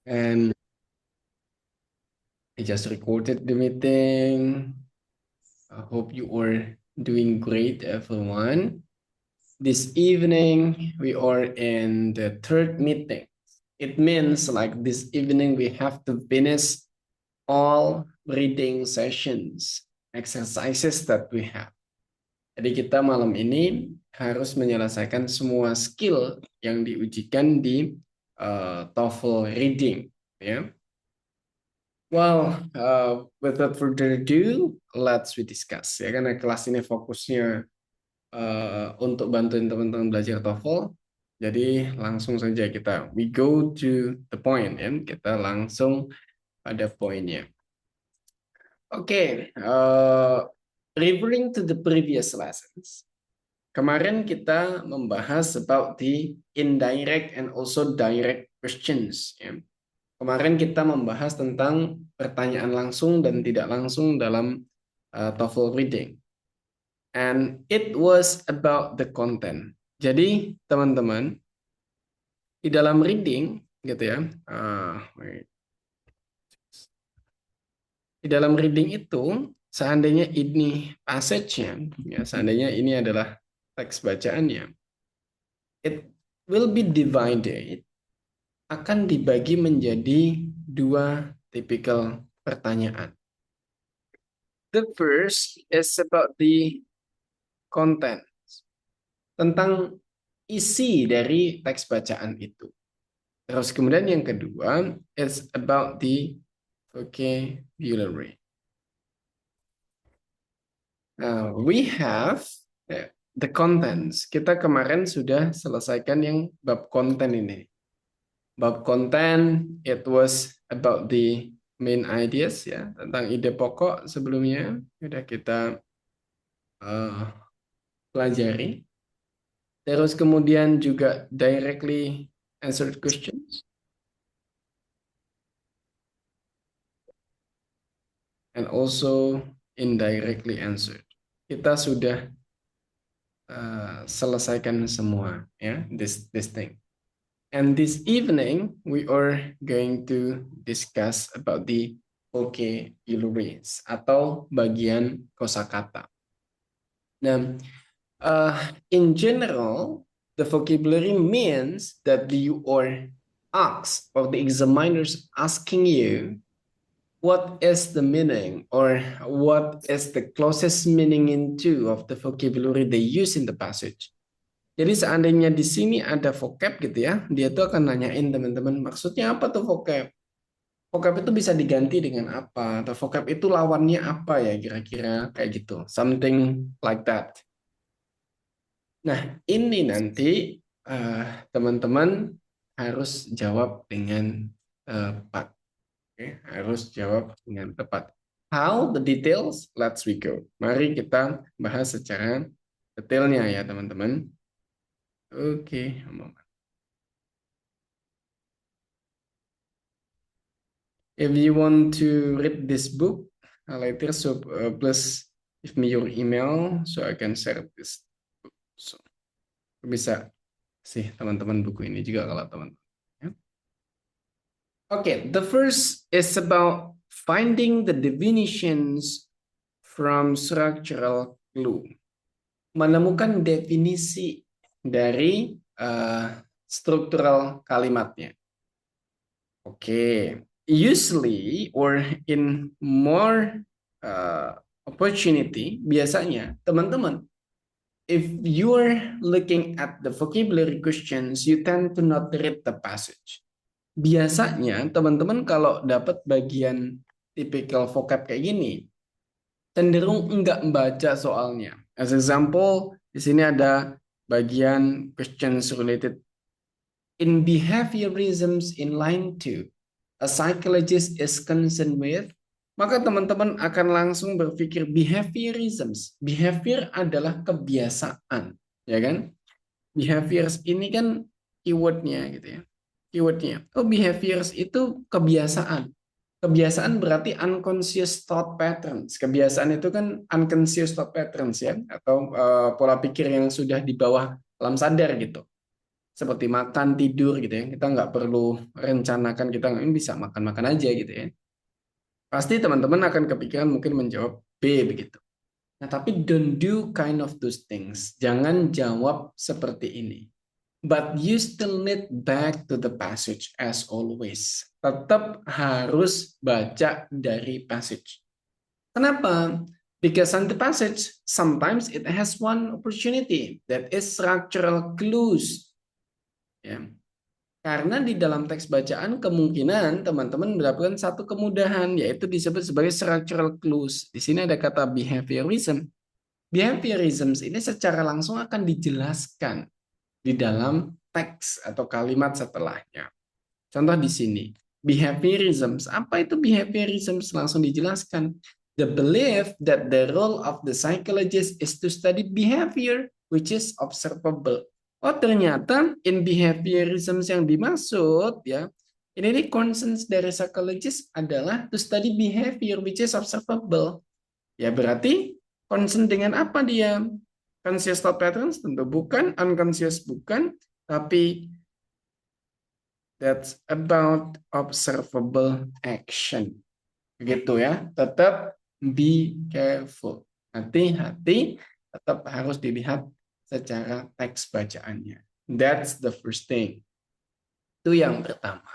And I just recorded the meeting. I hope you are doing great, everyone. This evening, we are in the third meeting. It means like this evening, we have to finish all reading sessions, exercises that we have. Jadi kita malam ini harus menyelesaikan semua skill yang diujikan di TOEFL reading, ya. Well, without further ado, let's we discuss. Ya, karena kelas ini fokusnya untuk bantuin teman-teman belajar TOEFL. Jadi langsung saja we go to the point, ya. Kita langsung pada poinnya. Oke, referring to the previous lessons. Kemarin kita membahas about the indirect and also direct questions, ya. Kemarin kita membahas tentang pertanyaan langsung dan tidak langsung dalam TOEFL reading. And it was about the content. Jadi teman-teman, di dalam reading gitu ya. Di dalam reading itu, seandainya ini passage-nya, ya, seandainya ini adalah teks bacaannya, it will be divided, akan dibagi menjadi dua tipikal pertanyaan. The first is about the content, tentang isi dari teks bacaan itu. Terus kemudian yang kedua is about the vocabulary. Now, we have the contents. Kita kemarin sudah selesaikan yang bab konten ini. Bab konten, it was about the main ideas, ya, tentang ide pokok sebelumnya sudah kita pelajari. Terus kemudian juga directly answered questions. And also indirectly answered. Kita sudah selesaikan semua, ya, this thing. And this evening we are going to discuss about the vocabularies atau bagian kosakata. Nah, in general, the vocabulary means that you are asked or the examiners asking you what is the meaning or what is the closest meaning into of the vocabulary they use in the passage. Jadi seandainya di sini ada vocab gitu ya, dia tuh akan nanyain teman-teman, maksudnya apa tuh vocab? Vocab itu bisa diganti dengan apa? Atau vocab itu lawannya apa ya kira-kira kayak gitu. Something like that. Nah, ini nanti teman-teman harus jawab dengan tepat. Oke, harus jawab dengan tepat. How the details? Let's we go. Mari kita bahas secara detailnya ya teman-teman. Oke, if you want to read this book later, so please give me your email so I can share this book. So, bisa sih teman-teman buku ini juga kalau teman-teman. Ya. Okay, the first is about finding the definitions from structural clue. Menemukan definisi dari struktural kalimatnya. Oke, usually or in more opportunity, biasanya teman-teman, if you are looking at the vocabulary questions, you tend to not read the passage. Biasanya teman-teman kalau dapat bagian typical vocab kayak gini, cenderung enggak membaca soalnya. As example, di sini ada bagian questions related in behaviorisms in line 2. A psychologist is concerned with, maka teman-teman akan langsung berpikir behaviorisms. Behavior adalah kebiasaan, ya kan? Behaviors ini kan keywordnya gitu ya. Keywordnya. Oh, behaviors itu kebiasaan. Kebiasaan berarti unconscious thought patterns. Kebiasaan itu kan unconscious thought patterns ya, atau pola pikir yang sudah di bawah alam sadar gitu. seperti makan, tidur gitu ya. Kita nggak perlu rencanakan, kita ini bisa makan-makan aja gitu ya. Pasti teman-teman akan kepikiran mungkin menjawab B begitu. Nah, tapi don't do kind of those things. Jangan jawab seperti ini. But you still need back to the passage as always. Tetap harus baca dari passage. Kenapa? Because on the passage, sometimes it has one opportunity that is structural clues. Ya. Karena di dalam teks bacaan kemungkinan teman-teman mendapatkan satu kemudahan, yaitu disebut sebagai structural clues. Di sini ada kata behaviorism. Behaviorism ini secara langsung akan dijelaskan di dalam teks atau kalimat setelahnya. Contoh di sini, behaviorism. Apa itu behaviorism? Langsung dijelaskan. The belief that the role of the psychologist is to study behavior, which is observable. Oh, ternyata in behaviorism yang dimaksud ya, ini concerns dari psychologist adalah to study behavior which is observable. Ya berarti concern dengan apa dia? Conscious thought patterns tentu bukan, unconscious bukan, tapi that's about observable action. Begitu ya. Tetap be careful. Hati-hati, tetap harus dilihat secara teks bacaannya. That's the first thing. Itu yang pertama.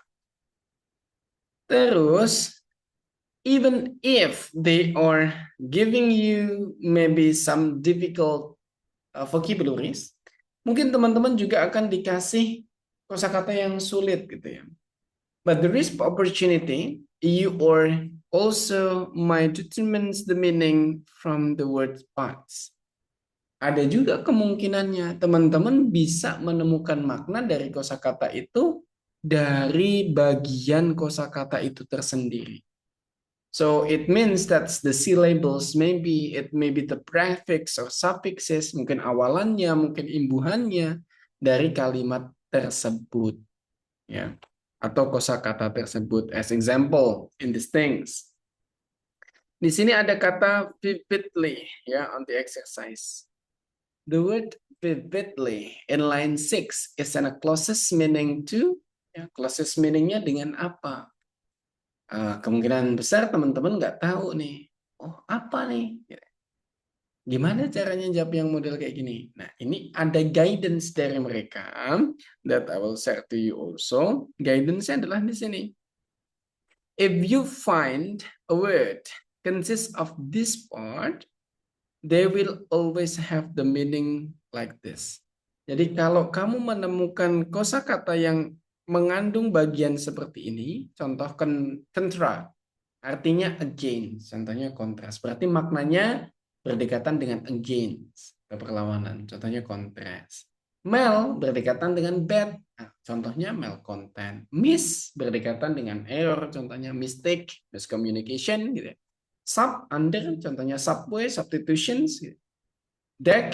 Terus, even if they are giving you maybe some difficult vocabularies, mungkin teman-teman juga akan dikasih kosakata yang sulit gitu ya. But there is opportunity, you are also might determine the meaning from the word parts. Ada juga kemungkinannya teman-teman bisa menemukan makna dari kosakata itu dari bagian kosakata itu tersendiri. So it means that the syllables, maybe it may be the prefix or suffixes, mungkin awalannya, mungkin imbuhannya dari kalimat tersebut, ya, atau kosakata tersebut. As example in these things. Di sini ada kata vividly, ya, on the exercise. The word vividly in line 6 is an closest meaning to, ya, closest meaningnya dengan apa? Kemungkinan besar teman-teman nggak tahu nih. Oh, apa nih? Gimana caranya jawab yang model kayak gini? Nah, ini ada guidance dari mereka that I will share to you also. Guidance-nya adalah di sini. If you find a word consists of this part, they will always have the meaning like this. Jadi kalau kamu menemukan kosakata yang mengandung bagian seperti ini, contoh contra, artinya against, contohnya kontras. Berarti maknanya berdekatan dengan against, berlawanan, contohnya kontras. Mel berdekatan dengan bad, nah, contohnya malcontent. Miss berdekatan dengan error, contohnya mistake, miscommunication, gitu. Sub, under, contohnya subway, substitutions. Gitu. Deck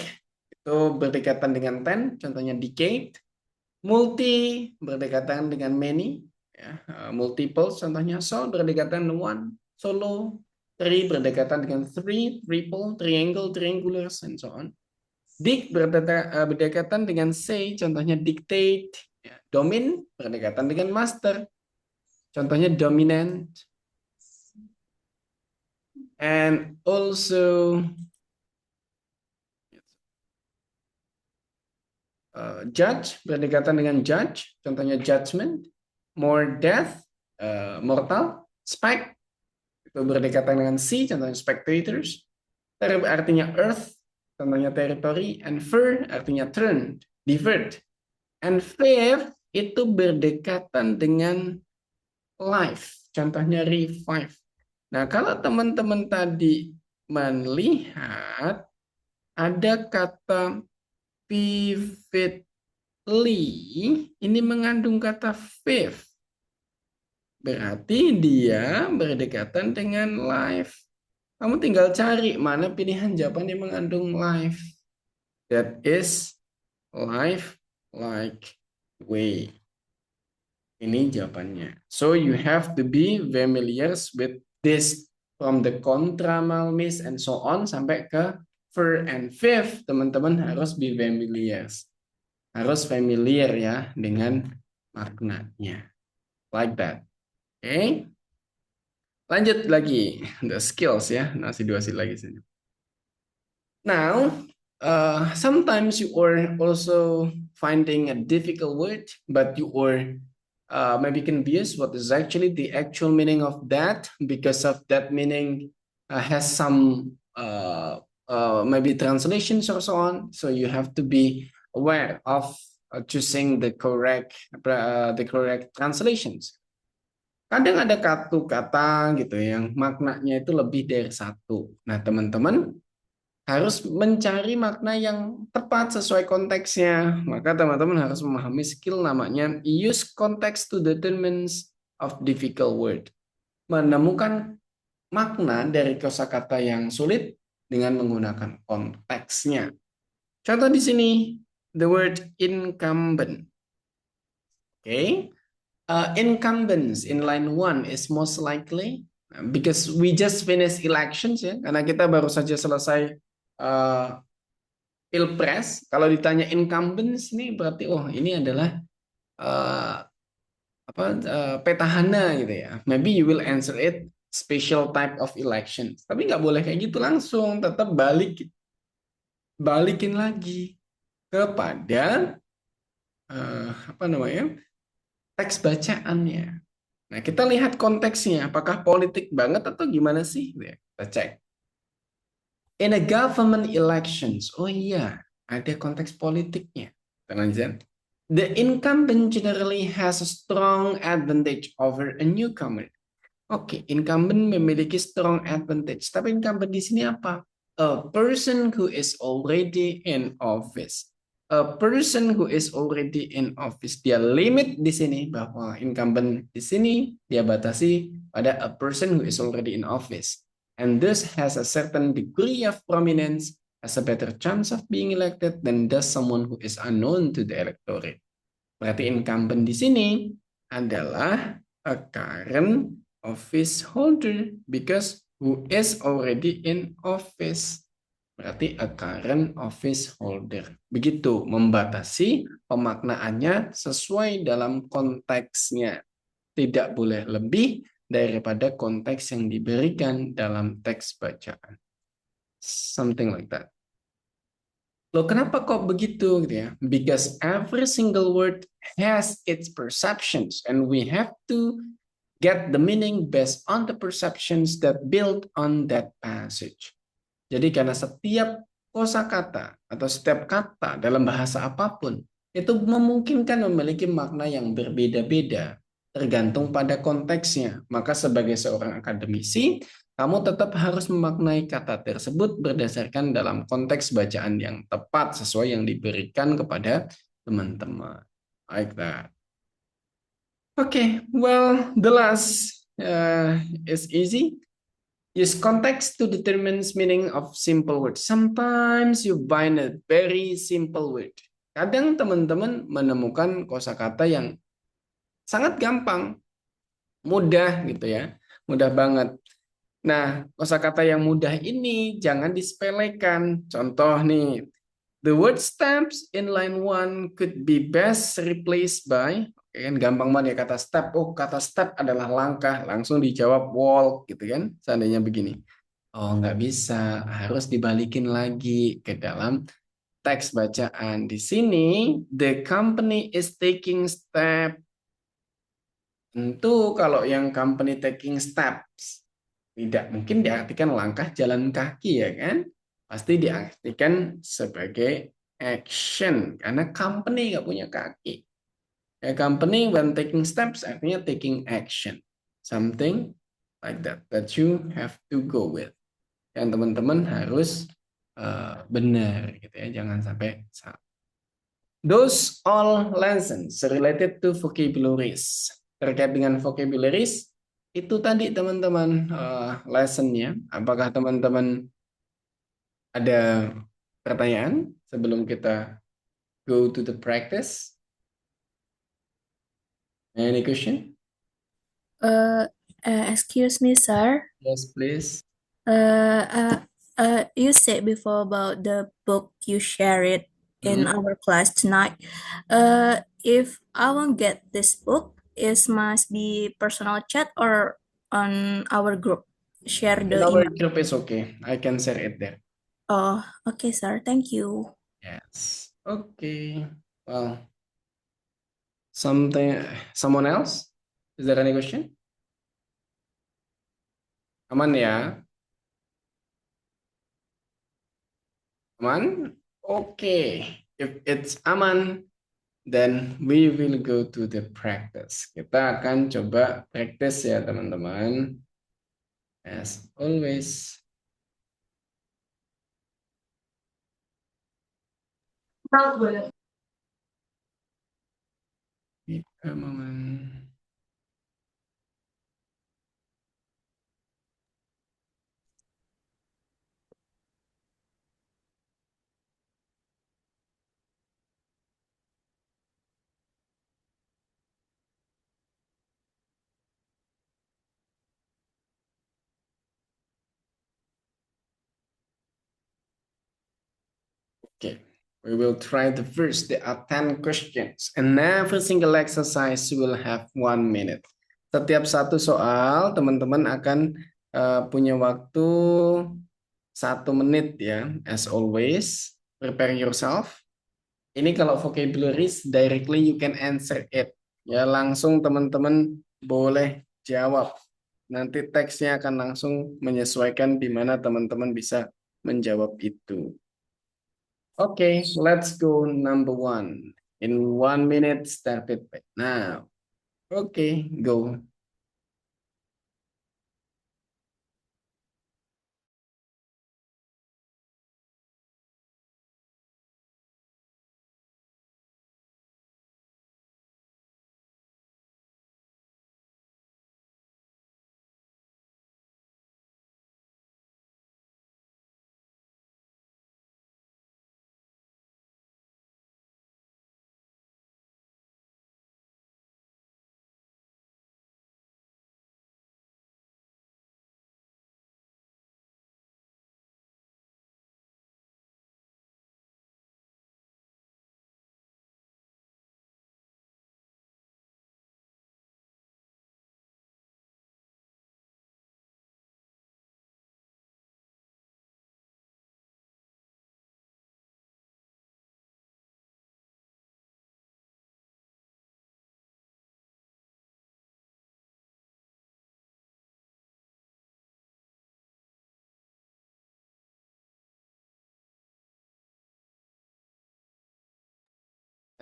itu berdekatan dengan ten, contohnya decade. Multi berdekatan dengan many, ya, multiple, contohnya sol berdekatan dengan one, solo. Three berdekatan dengan three, triple, triangle, triangulars, and so on. Dic berdekatan dengan say, contohnya dictate. Ya. Domin berdekatan dengan master, contohnya dominant. And also judge berdekatan dengan judge, contohnya judgment. More death, mortal. Spec itu berdekatan dengan sea, contohnya spectators. Artinya earth, contohnya territory. And fur artinya turn, divert. And fifth itu berdekatan dengan life, contohnya revive. Nah, kalau teman-teman tadi melihat ada kata vividly, ini mengandung kata fifth. Berarti dia berdekatan dengan life. Kamu tinggal cari mana pilihan jawaban yang mengandung life. That is life like way. Ini jawabannya. So you have to be familiar with this from the contra, malmis, and so on sampai ke fur and fifth. Teman-teman harus be familiar. harus familiar ya dengan maknanya. Like that. Oke. Lanjut lagi. The skills ya. Masih 2 sih lagi sini. Now, sometimes you are also finding a difficult word, but you are maybe confused what is actually the actual meaning of that, because of that meaning has some maybe translations or so on. So you have to be aware of choosing the correct translations. Kadang ada kata gitu yang maknanya itu lebih dari satu. Nah, teman-teman harus mencari makna yang tepat sesuai konteksnya. Maka teman-teman harus memahami skill namanya use context to determine of difficult word. Menemukan makna dari kosakata yang sulit dengan menggunakan konteksnya. Contoh di sini, the word incumbent. Okay. Incumbents in line 1 is most likely because we just finished elections ya, karena kita baru saja selesai uh, pilpres. Kalau ditanya incumbents nih berarti oh ini adalah uh, petahana gitu ya. Maybe you will answer it special type of election. Tapi nggak boleh kayak gitu langsung, tetap balikin lagi kepada apa namanya teks bacaannya. Nah, kita lihat konteksnya, apakah politik banget atau gimana sih? Kita cek. In a government elections, oh iya, ada konteks politiknya. Lanjut. The incumbent generally has a strong advantage over a newcomer. Oke, incumbent memiliki strong advantage. Tapi incumbent di sini apa? A person who is already in office. A person who is already in office. Dia limit di sini bahwa incumbent di sini dia batasi pada a person who is already in office. And thus has a certain degree of prominence, has a better chance of being elected than does someone who is unknown to the electorate. Berarti incumbent di sini adalah a current office holder because who is already in office. Berarti a current office holder. Begitu membatasi pemaknaannya sesuai dalam konteksnya. Tidak boleh lebih daripada konteks yang diberikan dalam teks bacaan. Something like that. Loh, kenapa kok begitu gitu ya? Because every single word has its perceptions and we have to get the meaning based on the perceptions that build on that passage. Jadi karena setiap kosakata atau setiap kata dalam bahasa apapun itu memungkinkan memiliki makna yang berbeda-beda tergantung pada konteksnya. Maka sebagai seorang akademisi, kamu tetap harus memaknai kata tersebut berdasarkan dalam konteks bacaan yang tepat sesuai yang diberikan kepada teman-teman. Like that. Okay, well, the last is easy. Use context to determine meaning of simple word. Sometimes you find a very simple word. Kadang teman-teman menemukan kosakata yang sangat gampang, mudah gitu ya, mudah banget. Nah, kosakata yang mudah ini jangan disepelekan. Contoh nih, the word steps in line 1 could be best replaced by, kan gampang banget ya kata step. Oh, kata step adalah langkah, langsung dijawab walk gitu kan. Seandainya begini. Oh, nggak bisa, harus dibalikin lagi ke dalam teks bacaan. Di sini, the company is taking step. Tentu kalau yang company taking steps, tidak mungkin diartikan langkah jalan kaki ya kan? Pasti diartikan sebagai action, karena company nggak punya kaki. A company when taking steps artinya taking action. Something like that you have to go with. Yang teman-teman harus benar gitu ya, jangan sampai salah. Those all lessons related to vocabularies. Terkait dengan vocabularies, itu tadi teman-teman lessonnya. Apakah teman-teman ada pertanyaan sebelum kita go to the practice? Any question? Excuse me, sir. Yes, please. You said before about the book you shared. in Hmm. our class tonight. If I won't get this book, it must be personal chat or on our group. Share In the our email. group is okay. I can share it there. Oh, okay, sir. Thank you. Yes. Okay. Well, something. Someone else? Is there any question? Aman ya? Aman? Okay. If it's aman, then we will go to the practice. Kita akan coba practice ya teman-teman. As always. Kita momen. Okay, we will try the first. There are 10 questions and every single exercise will have 1 minute. Setiap satu soal, teman-teman akan punya waktu 1 menit ya. As always, prepare yourself. Ini kalau vocabularies, directly you can answer it. Ya, langsung teman-teman boleh jawab. Nanti teksnya akan langsung menyesuaikan di mana teman-teman bisa menjawab itu. Okay, let's go number one. In 1 minute, start it right now. Okay, go.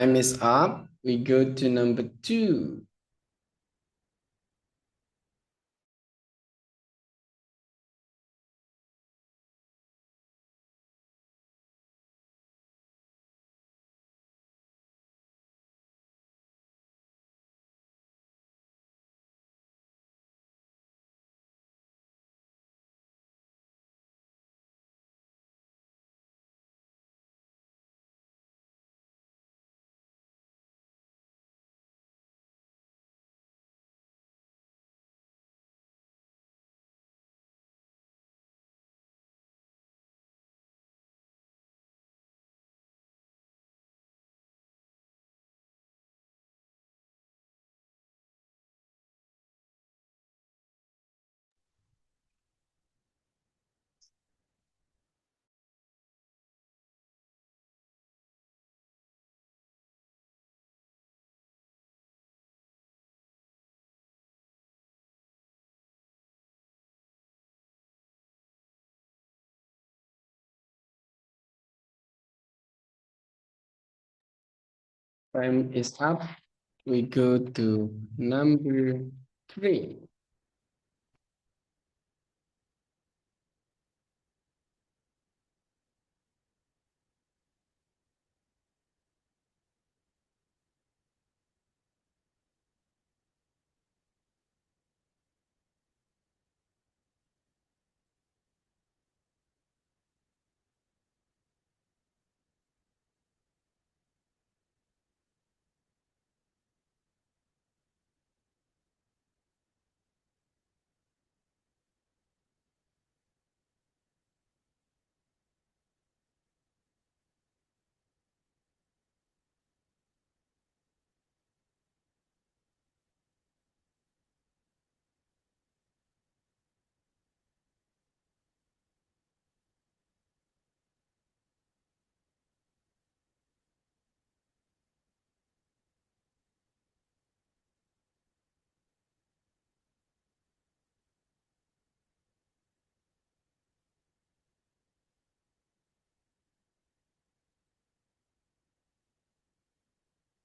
Time is up. We go to number two. Time is up. We go to number three.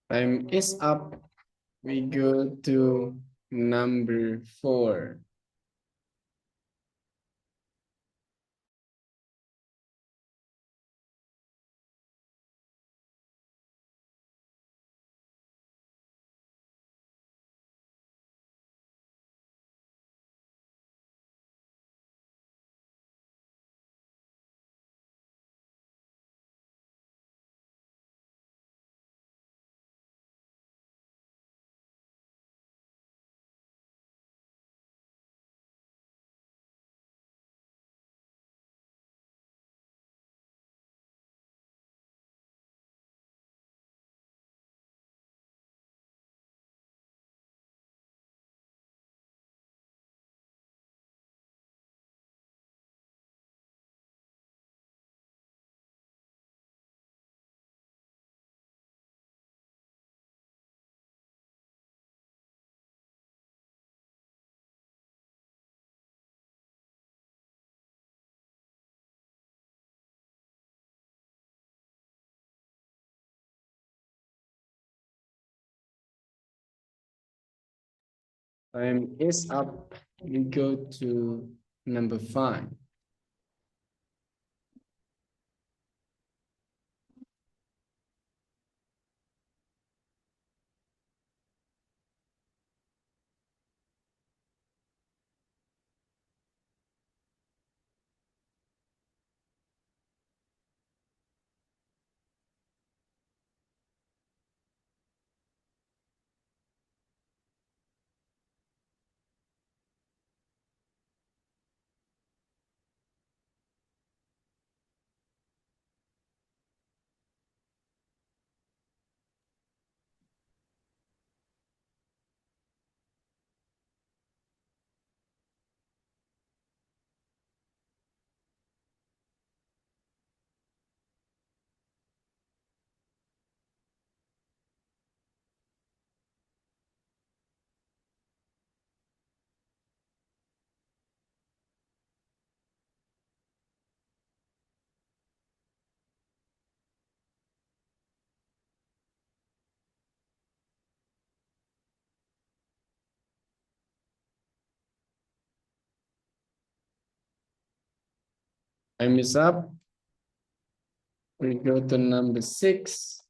Time is up. We go to number 4. Time is up. We go to number 5. Time is up. We go to number 6.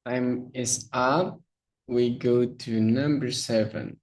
Time is up. We go to number 7.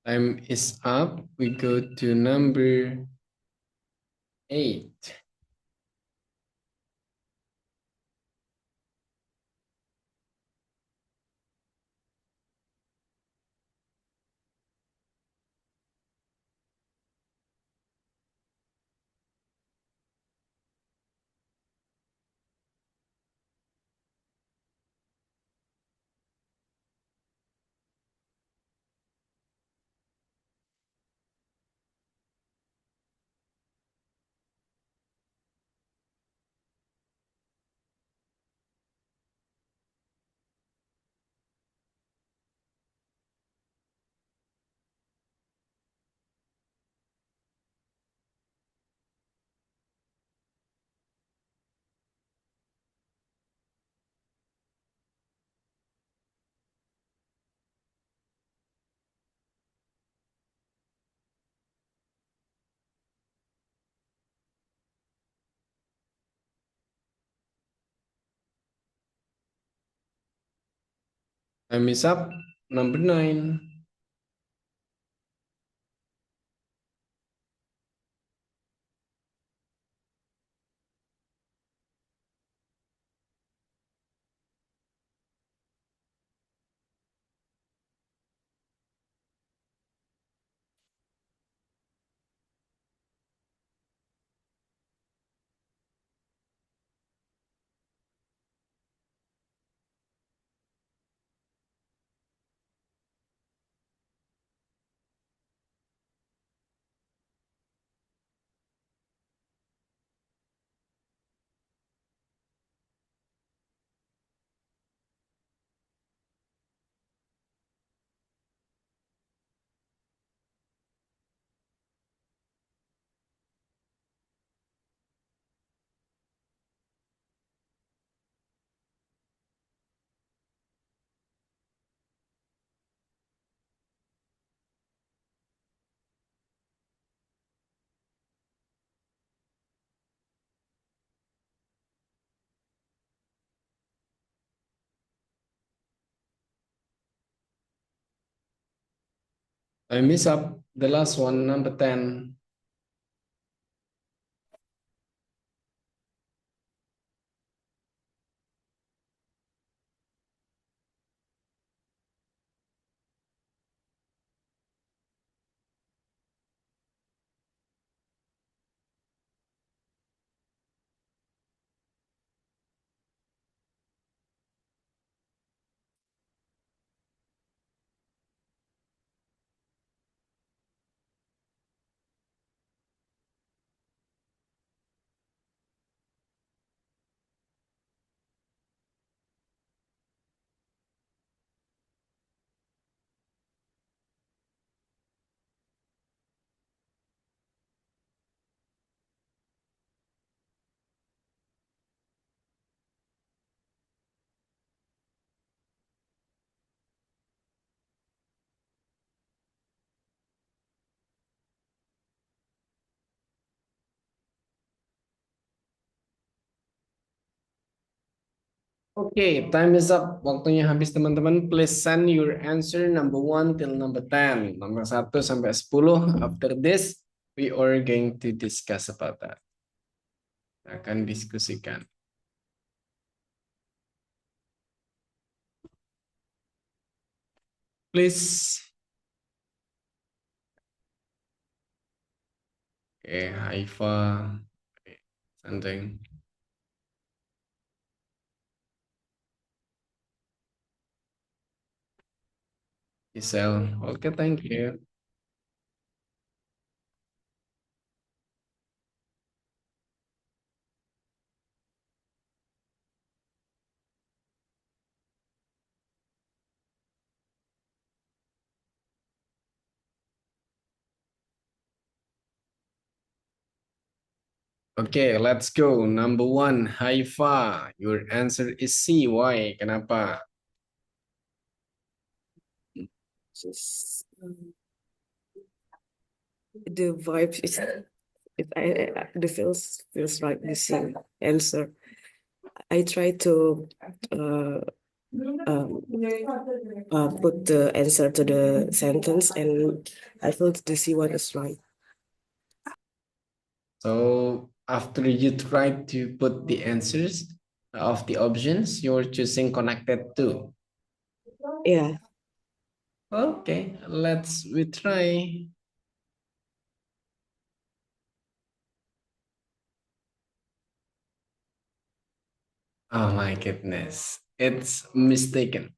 Time is up. We go to number 8. Time is up. Number 9. Time is up. The last one, number 10. Okay, time is up. Waktunya habis teman-teman. Please send your answer number 1 till number 10. Nomor 1 sampai 10. After this, we are going to discuss about that. Akan diskusikan. Please. Okay, Haifa. Okay, something. Giselle. Okay, thank you. Okay, let's go. Number 1, Haifa. Your answer is C. Why? Kenapa? Just the vibe is the feels right. The same answer. I try to um, put the answer to the sentence and I feel to see what is right. So after you try to put the answers of the options, you're choosing connected to. Yeah. Okay, we try. Oh my goodness, it's mistaken.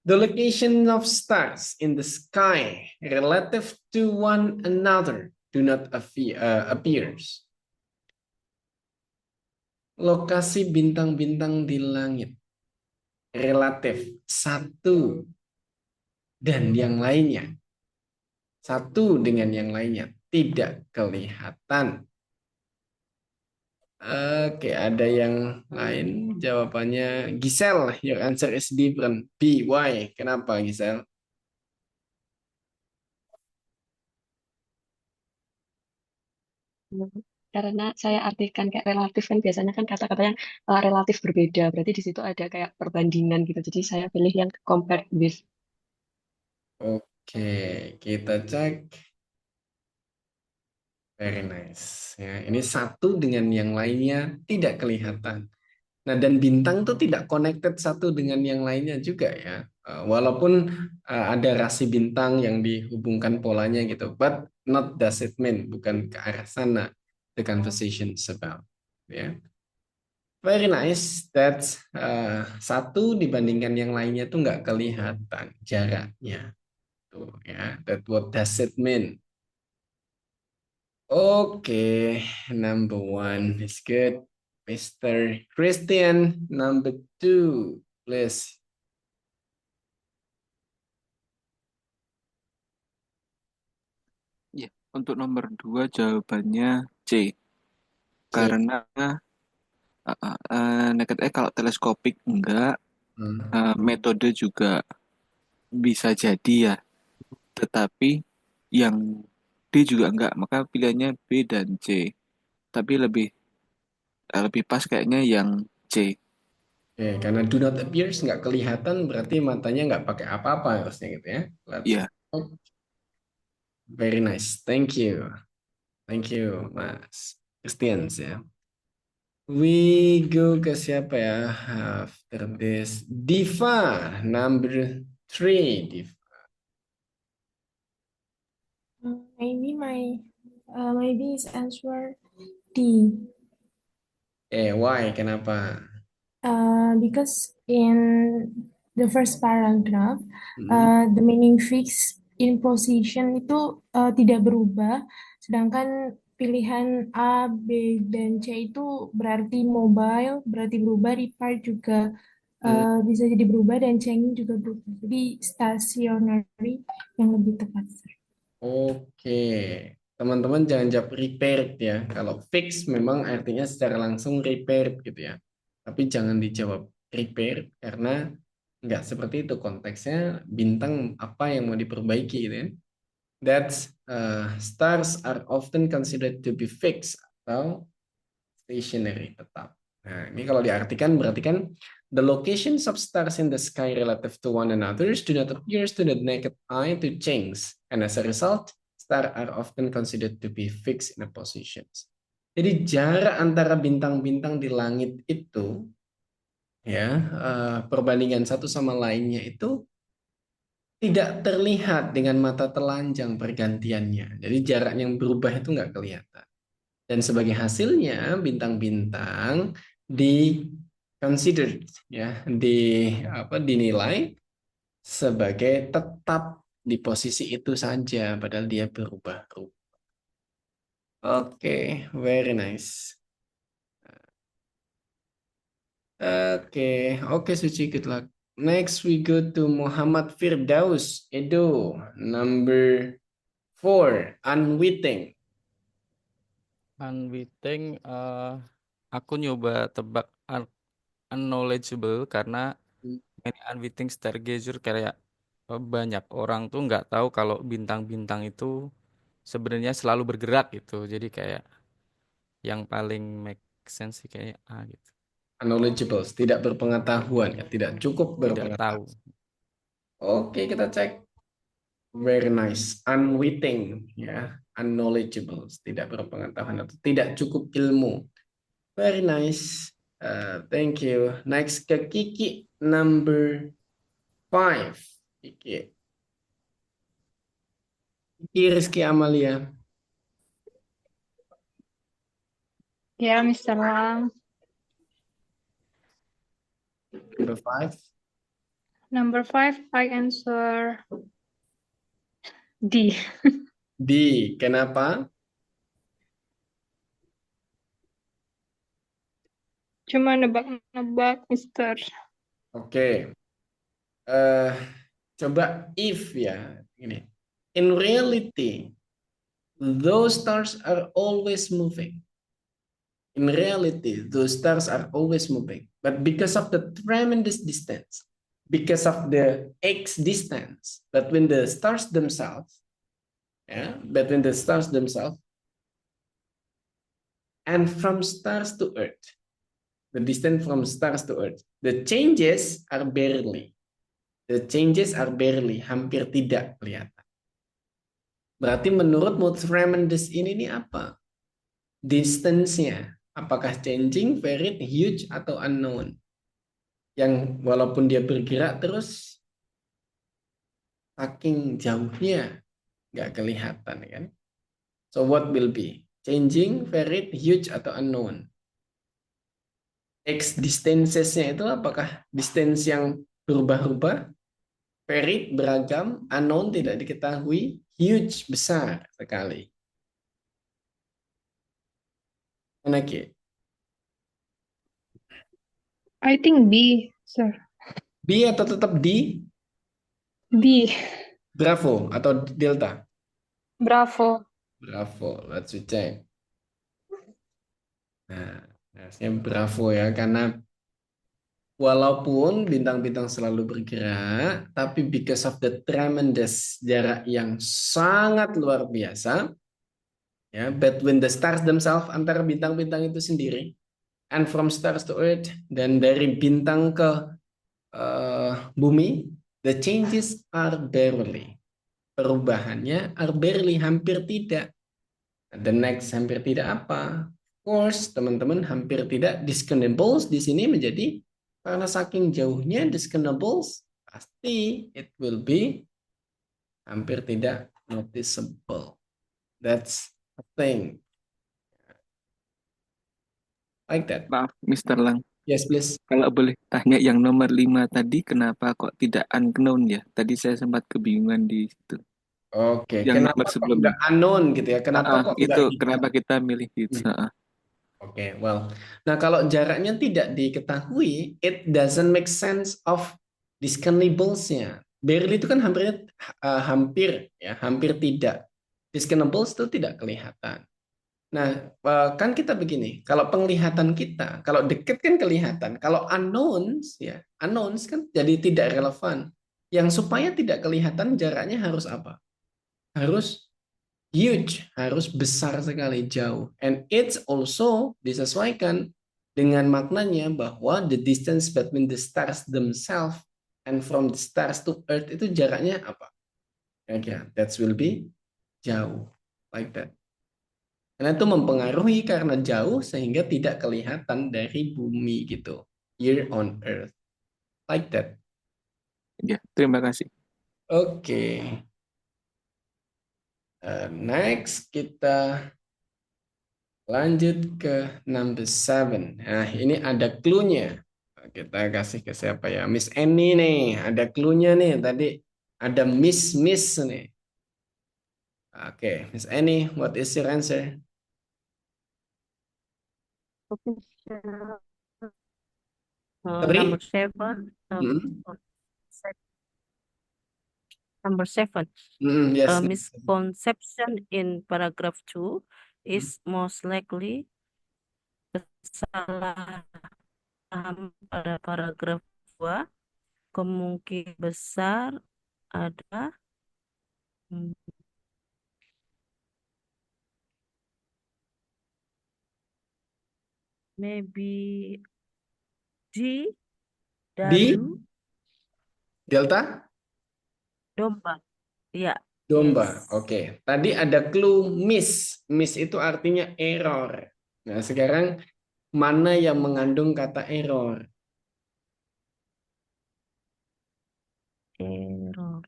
The location of stars in the sky relative to one another do not appears. Lokasi bintang-bintang di langit relatif satu dan yang lainnya. Satu dengan yang lainnya tidak kelihatan. Oke, ada yang lain jawabannya. Giselle, your answer is different. B, why? Kenapa Giselle? Karena saya artikan kayak relatif kan biasanya kan kata-kata yang relatif berbeda. Berarti di situ ada kayak perbandingan gitu. Jadi saya pilih yang compared with. Oke, kita cek. Very nice. Ya, ini satu dengan yang lainnya tidak kelihatan. Nah, dan bintang tuh tidak connected satu dengan yang lainnya juga ya. Walaupun ada rasi bintang yang dihubungkan polanya gitu, but not does it mean, bukan ke arah sana the conversation is about. Ya. Very nice. That's satu dibandingkan yang lainnya tuh nggak kelihatan jaraknya. Tuh ya. That what does it mean? Okay, number one is good. Mr. Christian, number two, please. Ya, untuk nomor 2 jawabannya C. C. Karena naked eye kalau teleskopik enggak, metode juga bisa jadi ya. Tetapi yang D juga enggak, maka pilihannya B dan C. Tapi lebih pas kayaknya yang C. Oke, karena do not appears nggak kelihatan berarti matanya nggak pakai apa-apa harusnya gitu ya. Let's Ya, very nice. Thank you. Thank you, Mas Christians ya. We go ke siapa ya? After this, Diva, number three, Diva. Maybe is answer D. Why? Kenapa? Because in the first paragraph, Hmm. the meaning fixed in position itu tidak berubah, sedangkan pilihan A, B, dan C itu berarti mobile, berarti berubah, repair juga Hmm. bisa jadi berubah, dan changing juga berubah. Jadi stationary yang lebih tepat. Oke, teman-teman jangan jawab repaired ya. Kalau fix memang artinya secara langsung repaired gitu ya. Tapi jangan dijawab repaired karena nggak seperti itu konteksnya. Bintang apa yang mau diperbaiki gitu ya. That's stars are often considered to be fixed atau stationary tetap. Nah, ini kalau diartikan berarti kan the locations of stars in the sky relative to one another do not appear to the naked eye to change, and as a result, stars are often considered to be fixed in a positions. Jadi jarak antara bintang-bintang di langit itu, ya perbandingan satu sama lainnya itu tidak terlihat dengan mata telanjang pergantiannya. Jadi jarak yang berubah itu nggak kelihatan. Dan sebagai hasilnya bintang-bintang di considered ya dinilai sebagai tetap di posisi itu saja padahal dia berubah-ubah. Oke, very nice. Oke, Suci, good luck. Next we go to Muhammad Firdaus, Edo, number 4, unwitting. Unwitting, aku nyoba tebak unknowledgeable karena ini unwitting stargazer kayak banyak orang tuh nggak tahu kalau bintang-bintang itu sebenarnya selalu bergerak gitu. Jadi kayak yang paling make sense sih kayak A gitu. Unknowledgeable, tidak berpengetahuan, ya, tidak cukup Tidak tahu. berpengetahuan. Oke, kita cek. Very nice. Unwitting, ya. Unknowledgeable, tidak berpengetahuan atau tidak cukup ilmu. Very nice. Thank you. Next ke Kiki, number 5. Kiki. Kiki Rizky Amalia. Ya, Mr. Lang. Number 5. Number 5, I answer D. D. Kenapa? Cuma nebak-nebak, Mister. Oke. Eh, coba if ya. Ini. In reality, those stars are always moving. In reality, those stars are always moving. But because of the tremendous distance, because of the X distance between the stars themselves, between the stars themselves, and from stars to Earth, the distance from stars to Earth, the changes are barely. The changes are barely, hampir tidak kelihatan. Berarti menurutmu tremendous ini apa? Distance-nya. Apakah changing, varied, huge, atau unknown? Yang walaupun dia bergerak terus, saking jauhnya nggak kelihatan kan? So what will be? Changing, varied, huge, atau unknown? X distances-nya itu apakah distance yang berubah-ubah? Varied, beragam, unknown, tidak diketahui, huge, besar sekali. Oke. I think B, sir. B atau tetap D? B. Bravo atau Delta? Bravo. Bravo, let's check. Nah, harusnya bravo ya, karena walaupun bintang-bintang selalu bergerak, tapi because of the tremendous jarak yang sangat luar biasa, ya, between the stars themselves, antara bintang-bintang itu sendiri, and from stars to earth, dan dari bintang ke bumi, the changes are barely. Perubahannya are barely, hampir tidak. The next hampir tidak apa? Of course, teman-teman, hampir tidak. Discernibles di sini menjadi karena saking jauhnya discernibles, pasti it will be hampir tidak noticeable. That's a thing. Like that. Maaf, Mr. Lang. Yes, please. Kalau boleh tanya yang nomor 5 tadi, kenapa kok tidak unknown ya? Tadi saya sempat kebingungan di situ. Oke, Yang kenapa nomor kok sebelumnya. nggak unknown gitu ya? Kenapa kok nggak Itu hitam? kenapa kita milih itu? Oke, well. Nah, kalau jaraknya tidak diketahui, it doesn't make sense of discernibles-nya. Barely itu kan hampir ya, hampir tidak. Discernibles itu tidak kelihatan. Nah, kan kita begini, kalau penglihatan kita, kalau dekat kan kelihatan, kalau unknowns ya, unknowns kan jadi tidak relevan. Yang supaya tidak kelihatan jaraknya harus apa? Harus huge, harus besar sekali, jauh. And it's also disesuaikan dengan maknanya bahwa the distance between the stars themselves and from the stars to earth itu jaraknya apa? Kira-kira that will be jauh, like that. Karena itu mempengaruhi karena jauh sehingga tidak kelihatan dari bumi gitu. Here on earth. Like that. Ya, terima kasih. Oke. Next kita lanjut ke number 7. Nah, ini ada clue-nya. Kita kasih ke siapa ya? Miss Annie nih. Ada clue-nya nih. Tadi ada Miss nih. Oke, Miss Annie, what is your answer? Okay, sure. Three? Number 7. Hmm. Number 7. Yes. Misconception in paragraph 2 is most likely kesalahan paham pada paragraf 2. Kemungkinan besar ada maybe Di Di dadu delta domba. Iya, domba. yes. Oke. Tadi ada clue miss. Miss itu artinya error. Nah, sekarang mana yang mengandung kata error? Error.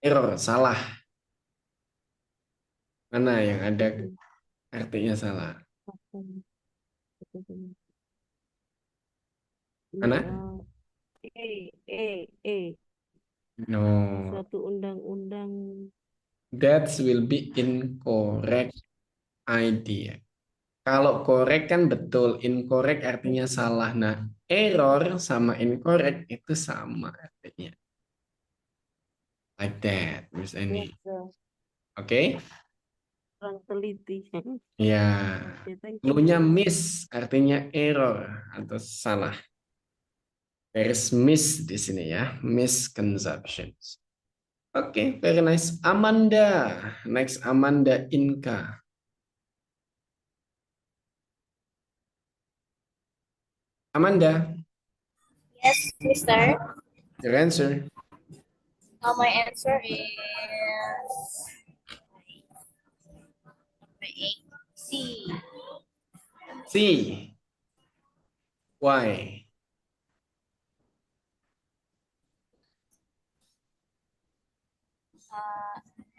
Error, salah. Mana yang ada artinya salah? Mana? No. No. Suatu undang-undang. That will be incorrect idea. Kalau correct kan betul, incorrect artinya salah. Nah, error sama incorrect itu sama artinya. Like that, Miss Annie. Oke? Orang teliti. Ya. Okay, thank Clue-nya you. miss artinya error atau salah. There is miss di sini ya, misconceptions. Oke, very nice. Amanda. Next, Amanda Inka. Amanda, Yes, Mister. your answer. My answer is C. C. Why?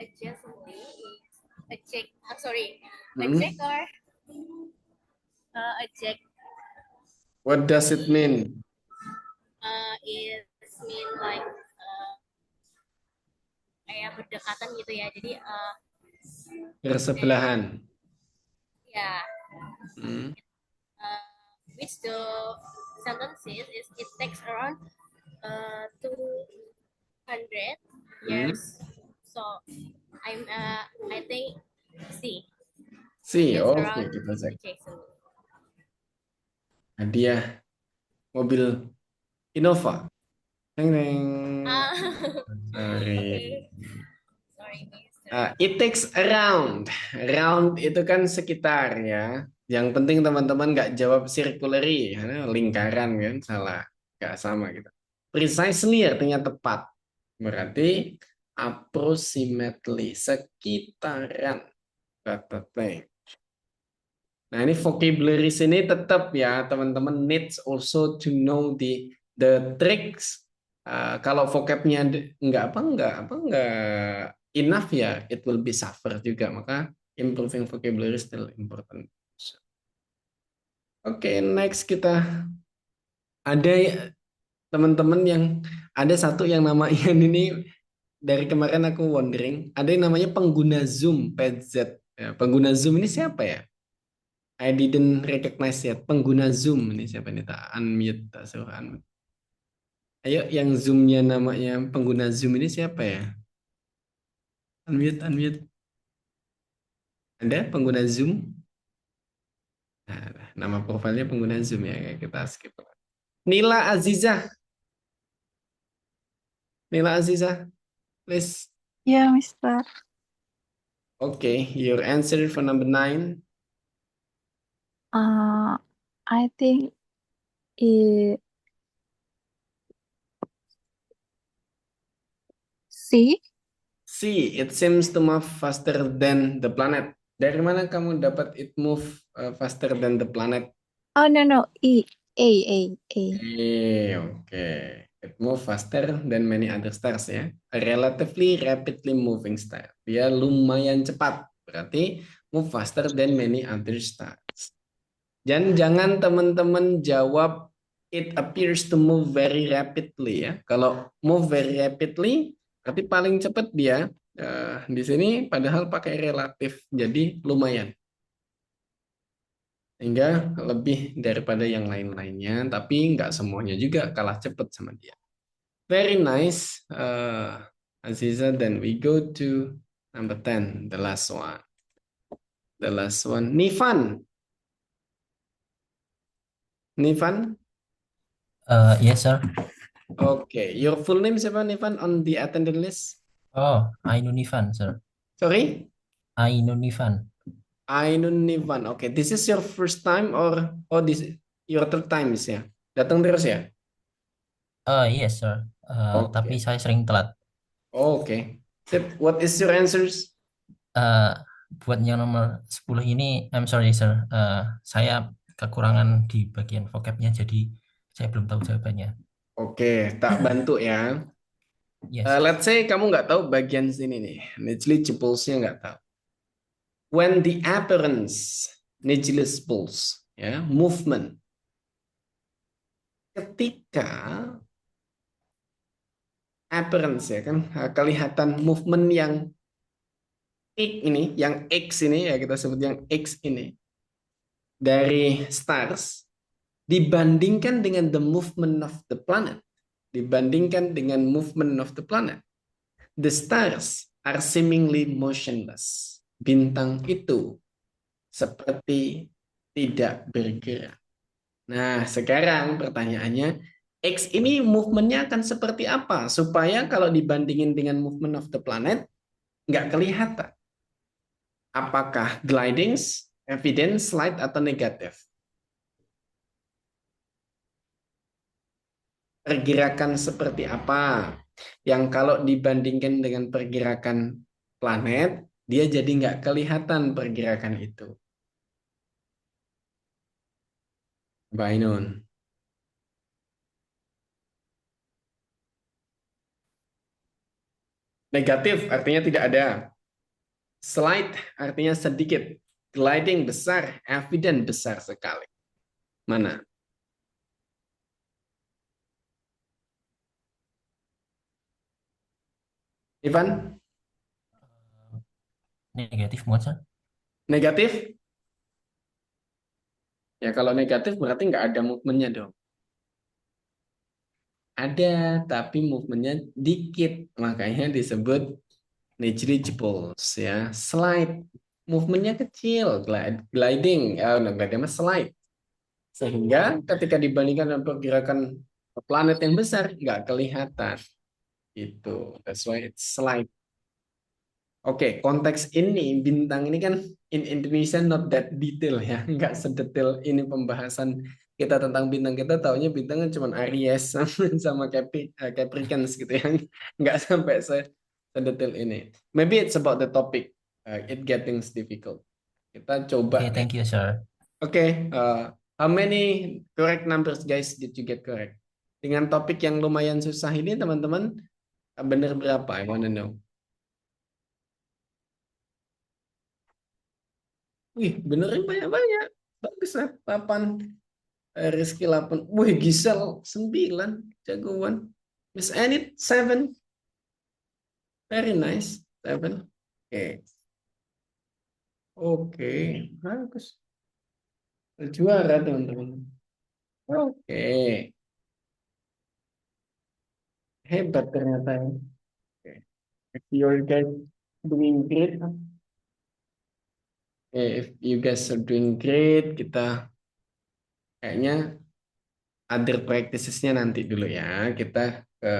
Adjacently is a check. Sorry, a Hmm? check or a check. What does it mean? It mean like kayak berdekatan gitu ya. Jadi Bersebelahan. ya, Hmm? which the sentences is it takes around 200 years. So I think C. C. It's Oke, around kita cek. adjacent. Hadiah mobil Innova. Neng neng. Sorry. Okay. Sorry, Mister. It takes around. Around itu kan sekitar ya. Yang penting teman-teman nggak jawab circularly, karena lingkaran kan salah, nggak sama gitu. Precisely artinya tepat. Berarti approximately sekitaran kata thank. Nah ini vocabulary sini tetap ya teman-teman needs also to know the tricks. Kalau vocabnya nggak enough ya, it will be suffer juga. Maka improving vocabulary still important. Oke, next kita ada teman-teman yang ada satu yang namanya ini dari kemarin aku wondering, ada yang namanya pengguna Zoom PZ. Ya, pengguna Zoom ini siapa ya? I didn't recognize yet. Pengguna Zoom ini siapa nih? Tak unmute, tak suruh unmute. Ayo, yang Zoom-nya namanya pengguna Zoom ini siapa ya? Unmute, unmute. Ada pengguna Zoom? Nah, nama profilnya pengguna Zoom ya, kita skip. Nila Azizah. Nila Azizah, please. Yeah, Mister. Okay, your answer for number 9. I think it C. C, it seems to move faster than the planet. Dari mana kamu dapat it move faster than the planet? Oh no, E. A. Okay. It move faster than many other stars ya. A relatively rapidly moving star. Dia lumayan cepat. Berarti move faster than many other stars. Dan jangan teman-teman jawab it appears to move very rapidly ya. Kalau move very rapidly, berarti paling cepat dia. Di sini padahal pakai relatif, jadi lumayan. Sehingga lebih daripada yang lain-lainnya, tapi nggak semuanya juga kalah cepat sama dia. Very nice, Aziza. Then we go to number 10, the last one. The last one, Nifan. Nifan? Yes, sir. Okay, your full name siapa Nifan on the attendance list? Oh, Ainun Nifan, sir. Sorry? Ainun Nifan. Ainun Nivan. Oke, this is your first time or this your third time ya? Datang terus ya? Yes, sir. Tapi Oke. saya sering telat. Oke. Sip. What is your answers? Buat yang nomor 10 ini, I'm sorry, sir. Saya kekurangan di bagian vocabnya, jadi saya belum tahu jawabannya. Oke, tak bantu ya. Yes. Let's say kamu nggak tahu bagian sini nih. Negligibles-nya nggak tahu. When the appearance, negligibles, ya, movement. Ketika appearance ya kan, kelihatan movement yang X ini ya kita sebut yang X ini dari stars dibandingkan dengan the movement of the planet, dibandingkan dengan movement of the planet, the stars are seemingly motionless. Bintang itu seperti tidak bergerak. Nah, sekarang pertanyaannya, X ini movementnya akan seperti apa supaya kalau dibandingin dengan movement of the planet nggak kelihatan? Apakah glidings, evidence, slide, atau negatif? Pergerakan seperti apa? Yang kalau dibandingkan dengan pergerakan planet, dia jadi nggak kelihatan pergerakan itu. Bainun. Negatif artinya tidak ada. Slide artinya sedikit. Gliding besar, evident besar sekali. Mana? Ivan? Negatif bukan, sir? Negatif? Ya kalau negatif berarti nggak ada movementnya dong. Ada, tapi movementnya dikit. Makanya disebut negligible ya. Slide, movementnya kecil. Gliding, gliding slide. Sehingga ketika dibandingkan dengan pergerakan planet yang besar, nggak kelihatan. Itu, that's why it's slide. Oke, konteks ini, bintang ini kan in Indonesia not that detail ya. Nggak sedetail ini pembahasan kita tentang bintang. Kita taunya bintang kan cuma Aries sama Capricorns gitu ya. Nggak sampai sedetail ini. Maybe it's about the topic. It getting difficult. Kita coba. Okay, thank you, sir. Oke, how many correct numbers guys did you get correct? Dengan topik yang lumayan susah ini teman-teman, bener berapa? I wanna know. Wih, benerin banyak-banyak. Bagus lah, 8. Rizky 8. Wih, Gisel 9. Jagoan. Miss Enid 7. Very nice. 7. Oke. Oke, bagus. Juara teman-teman. Oke. Hebat ternyata ya. Oke. If you guys doing great. If you guys are doing great, kita kayaknya other practices-nya nanti dulu ya. Kita ke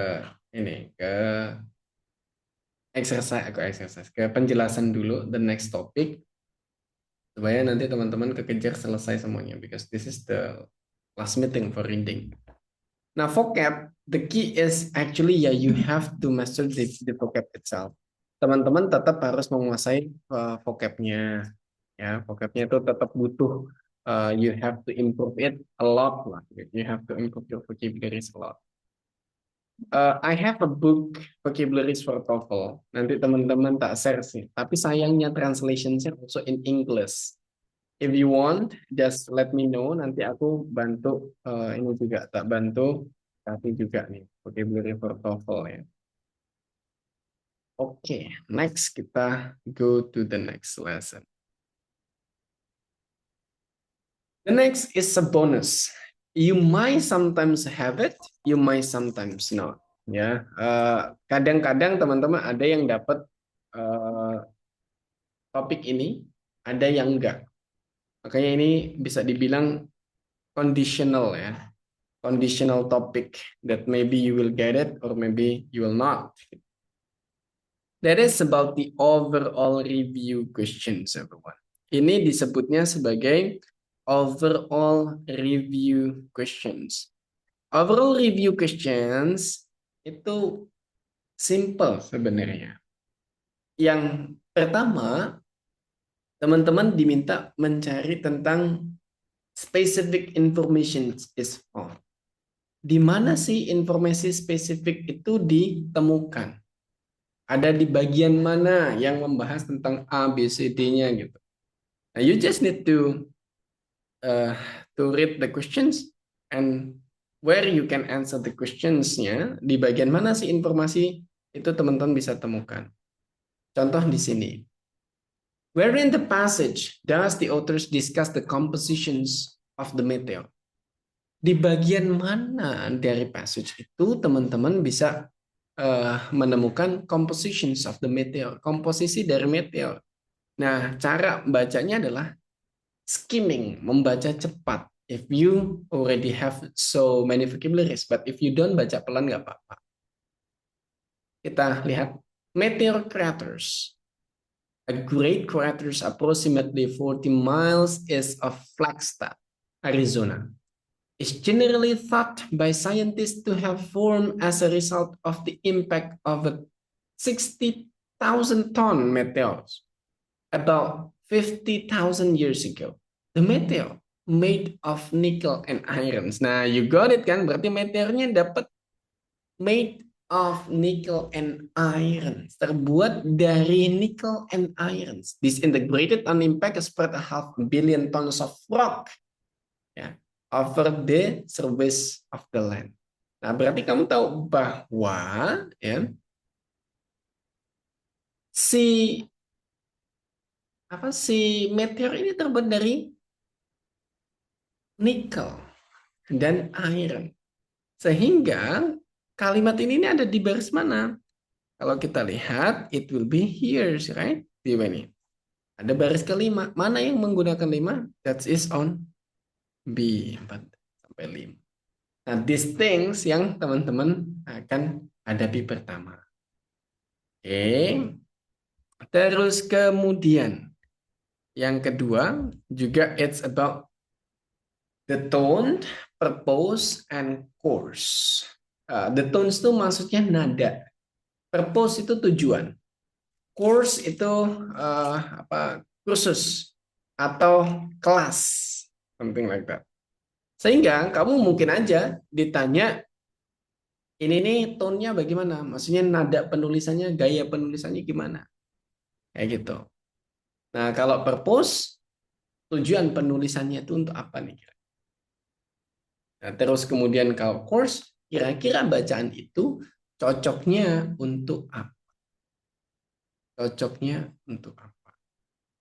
exercise, ke penjelasan dulu, the next topic. Supaya nanti teman-teman kekejar selesai semuanya. Because this is the last meeting for reading. Nah, vocab, the key is actually you have to master the vocab itself. Teman-teman tetap harus menguasai vocabnya. Ya, vocabnya itu tetap butuh. You have to improve it a lot lah. You have to improve your vocabularies a lot. I have a book vocabularies for TOEFL. Nanti teman-teman tak share sih. Tapi sayangnya translation-nya also in English. If you want, just let me know. Nanti aku bantu ini juga tak bantu. Tapi juga nih vocabulary for TOEFL ya. Oke, next kita go to the next lesson. The next is a bonus. You might sometimes have it, you might sometimes not. Ya, kadang-kadang teman-teman ada yang dapat topik ini, ada yang enggak. Makanya ini bisa dibilang conditional ya, conditional topic that maybe you will get it or maybe you will not. That is about the overall review questions, everyone. Ini disebutnya sebagai overall review questions. Overall review questions itu simple sebenarnya. Yang pertama, teman-teman diminta mencari tentang specific information is found. Di mana sih informasi spesifik itu ditemukan? Ada di bagian mana yang membahas tentang A, B, C, D-nya gitu. Nah, you just need to read the questions and where you can answer the questions-nya, di bagian mana sih informasi itu teman-teman bisa temukan. Contoh di sini. Where in the passage does the authors discuss the compositions of the meteor? Di bagian mana dari passage itu teman-teman bisa menemukan compositions of the meteor, komposisi dari meteor. Nah, cara bacanya adalah skimming, membaca cepat. If you already have so many vocabularies, but if you don't, baca pelan nggak apa-apa. Kita lihat meteor craters. A great craters approximately 40 miles east of Flagstaff, Arizona, is generally thought by scientists to have formed as a result of the impact of a 60,000-ton meteor about 50,000 years ago. The meteor made of nickel and irons. Nah, you got it kan? Berarti meteornya dapat made of nickel and irons. Terbuat dari nickel and irons. Disintegrated on impact spread 500 million tons of rock. Ya. Over the surface of the land. Nah, berarti kamu tahu bahwa ya, si meteor ini terbuat dari nikel dan iron. Sehingga kalimat ini ada di baris mana? Kalau kita lihat, it will be here, right? Di mana? Ada baris kelima. Mana yang menggunakan 5? That is on B, 4 sampai 5. Nah, these things yang teman-teman akan hadapi pertama. Oke. Terus kemudian yang kedua juga it's about the tone, purpose, and course. The tones itu maksudnya nada. Purpose itu tujuan. Course itu kursus atau kelas, something like that. Sehingga kamu mungkin aja ditanya, ini nih tone-nya bagaimana? Maksudnya nada penulisannya, gaya penulisannya gimana? Kayak gitu. Nah, kalau purpose, tujuan penulisannya itu untuk apa nih? Nah, terus kemudian kalau course, kira-kira bacaan itu cocoknya untuk apa? Cocoknya untuk apa?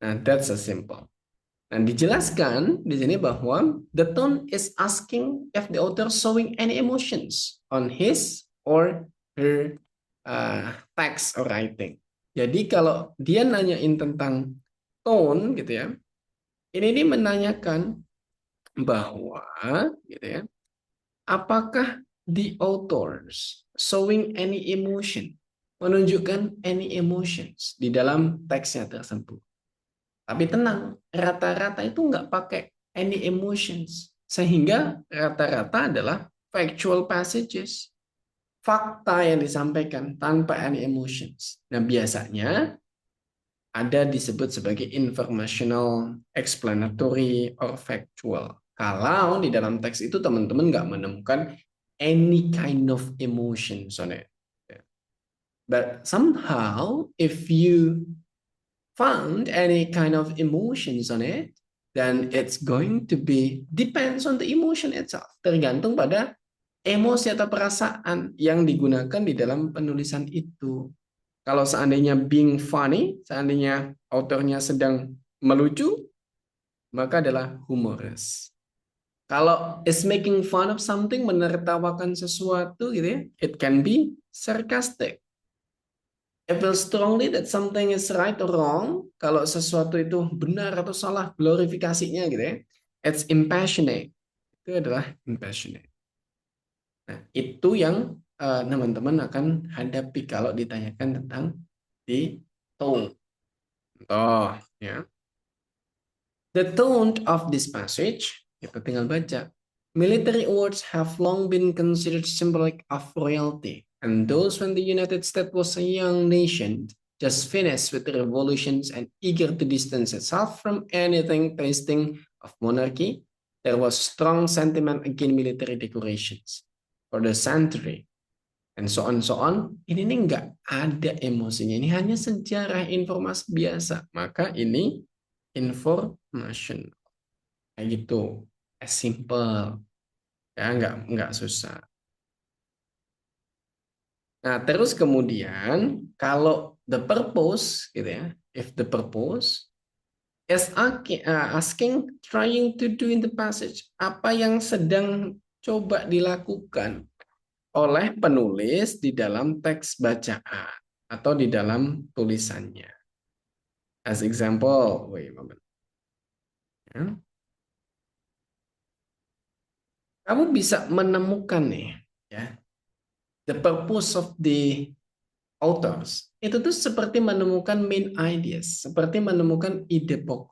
Nah, that's a simple. Nah, dijelaskan di sini bahwa the tone is asking if the author showing any emotions on his or her text or writing. Jadi kalau dia nanyain tentang tone gitu ya, ini menanyakan bahwa gitu ya, apakah the authors showing any emotion, menunjukkan any emotions di dalam teksnya tersebut. Tapi tenang, rata-rata itu nggak pakai any emotions. Sehingga rata-rata adalah factual passages. Fakta yang disampaikan tanpa any emotions. Nah, biasanya ada disebut sebagai informational, explanatory, or factual. Kalau di dalam teks itu teman-teman nggak menemukan any kind of emotions on it. But somehow, if you found any kind of emotions on it, then it's going to be depends on the emotion itself. Tergantung pada emosi atau perasaan yang digunakan di dalam penulisan itu. Kalau seandainya being funny, seandainya autornya sedang melucu, maka adalah humorous. Kalau is making fun of something, menertawakan sesuatu gitu ya, it can be sarcastic. I feel strongly that something is right or wrong. Kalau sesuatu itu benar atau salah, glorifikasinya gitu ya. It's impassionate. Itu adalah impassionate. Nah, itu yang teman-teman akan hadapi kalau ditanyakan tentang di tone. Contoh, ya. The tone of this passage, kita tinggal baca. Military awards have long been considered symbolic of royalty, and those when the United States was a young nation, just finished with the revolutions and eager to distance itself from anything tasting of monarchy, there was strong sentiment against military decorations. For the century, and so on so on. Ini nih nggak ada emosinya, ini hanya sejarah informasi biasa. Maka ini information kayak gitu, as simple ya, nggak susah. Nah terus kemudian kalau the purpose gitu ya, if the purpose is asking trying to do in the passage, apa yang sedang coba dilakukan oleh penulis di dalam teks bacaan atau di dalam tulisannya. As example, wait a moment. Ya. Kamu bisa menemukan nih, ya, the purpose of the authors. Itu tuh seperti menemukan main ideas, seperti menemukan ide pokok.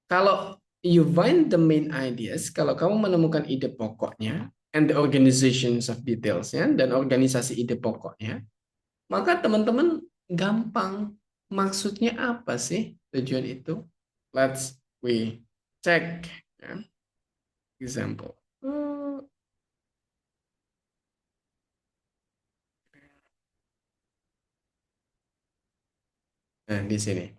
Kalau you find the main ideas, kalau kamu menemukan ide pokoknya, and the organizations of details-nya, dan organisasi ide pokoknya, maka teman-teman gampang. Maksudnya apa sih tujuan itu? Let's we check. Ya. Example. Nah, di sini.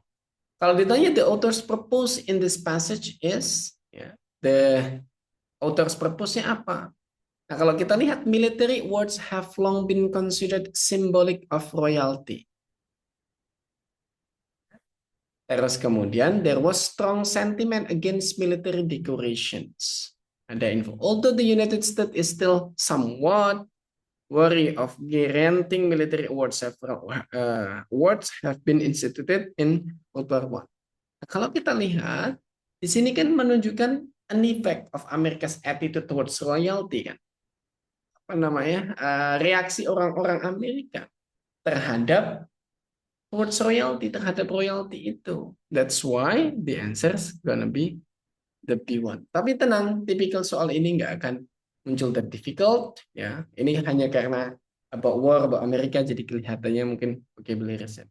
Kalau ditanya the author's purpose in this passage is, ya, the author's purpose-nya apa? Nah, kalau kita lihat military words have long been considered symbolic of royalty. Terus kemudian there was strong sentiment against military decorations. Ada info. Although the United States is still somewhat wary of granting military awards, several awards have been instituted in World War I. Nah, kalau kita lihat di sini kan menunjukkan an effect of America's attitude towards royalty kan. Apa namanya? Reaksi orang-orang Amerika terhadap towards royalty, terhadap royalty itu. That's why the answer's gonna be the B1. Tapi tenang, tipikal soal ini nggak akan muncul that difficult. Ya, ini hanya karena about war, about Amerika, jadi kelihatannya mungkin vocabulary set.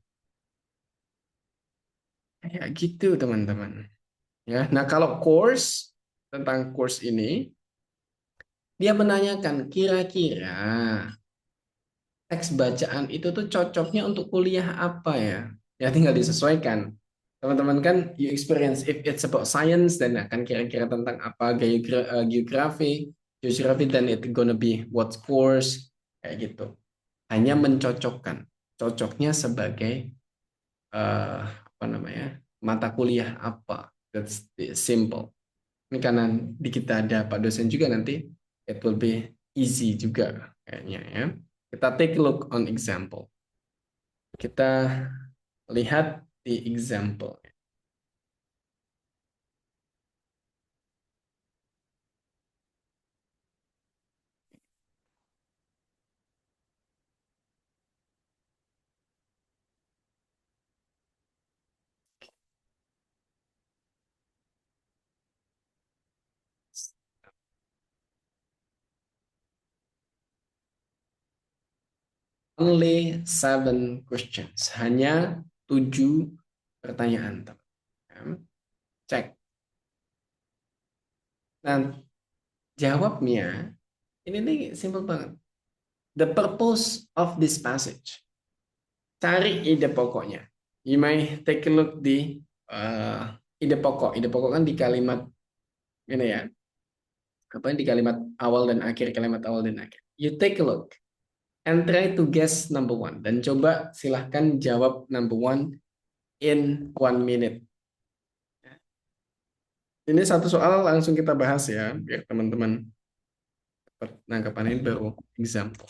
Kayak gitu teman-teman. Ya, nah kalau course, tentang course ini, dia menanyakan kira-kira teks bacaan itu tuh cocoknya untuk kuliah apa ya? Ya tinggal disesuaikan. Teman-teman kan you experience if it's about science dan akan kira-kira tentang apa geografi, dan it gonna be what course kayak gitu. Hanya mencocokkan, cocoknya sebagai apa namanya mata kuliah apa. That's simple. Ini karena di kita ada Pak dosen juga nanti, it will be easy juga kayaknya ya. Kita take a look on example. Kita lihat di example. Only 7 questions. Hanya 7 pertanyaan. Cek. Nah, jawabnya ini nih simple banget. The purpose of this passage. Cari ide pokoknya. You may take a look di ide pokok. Ide pokok kan di kalimat ini ya. Apa di kalimat awal dan akhir, kalimat awal dan akhir. You take a look and try to guess number 1. Dan coba silahkan jawab number 1 in 1 minute. Ini satu soal langsung kita bahas ya, biar teman-teman nangkapan ini baru example.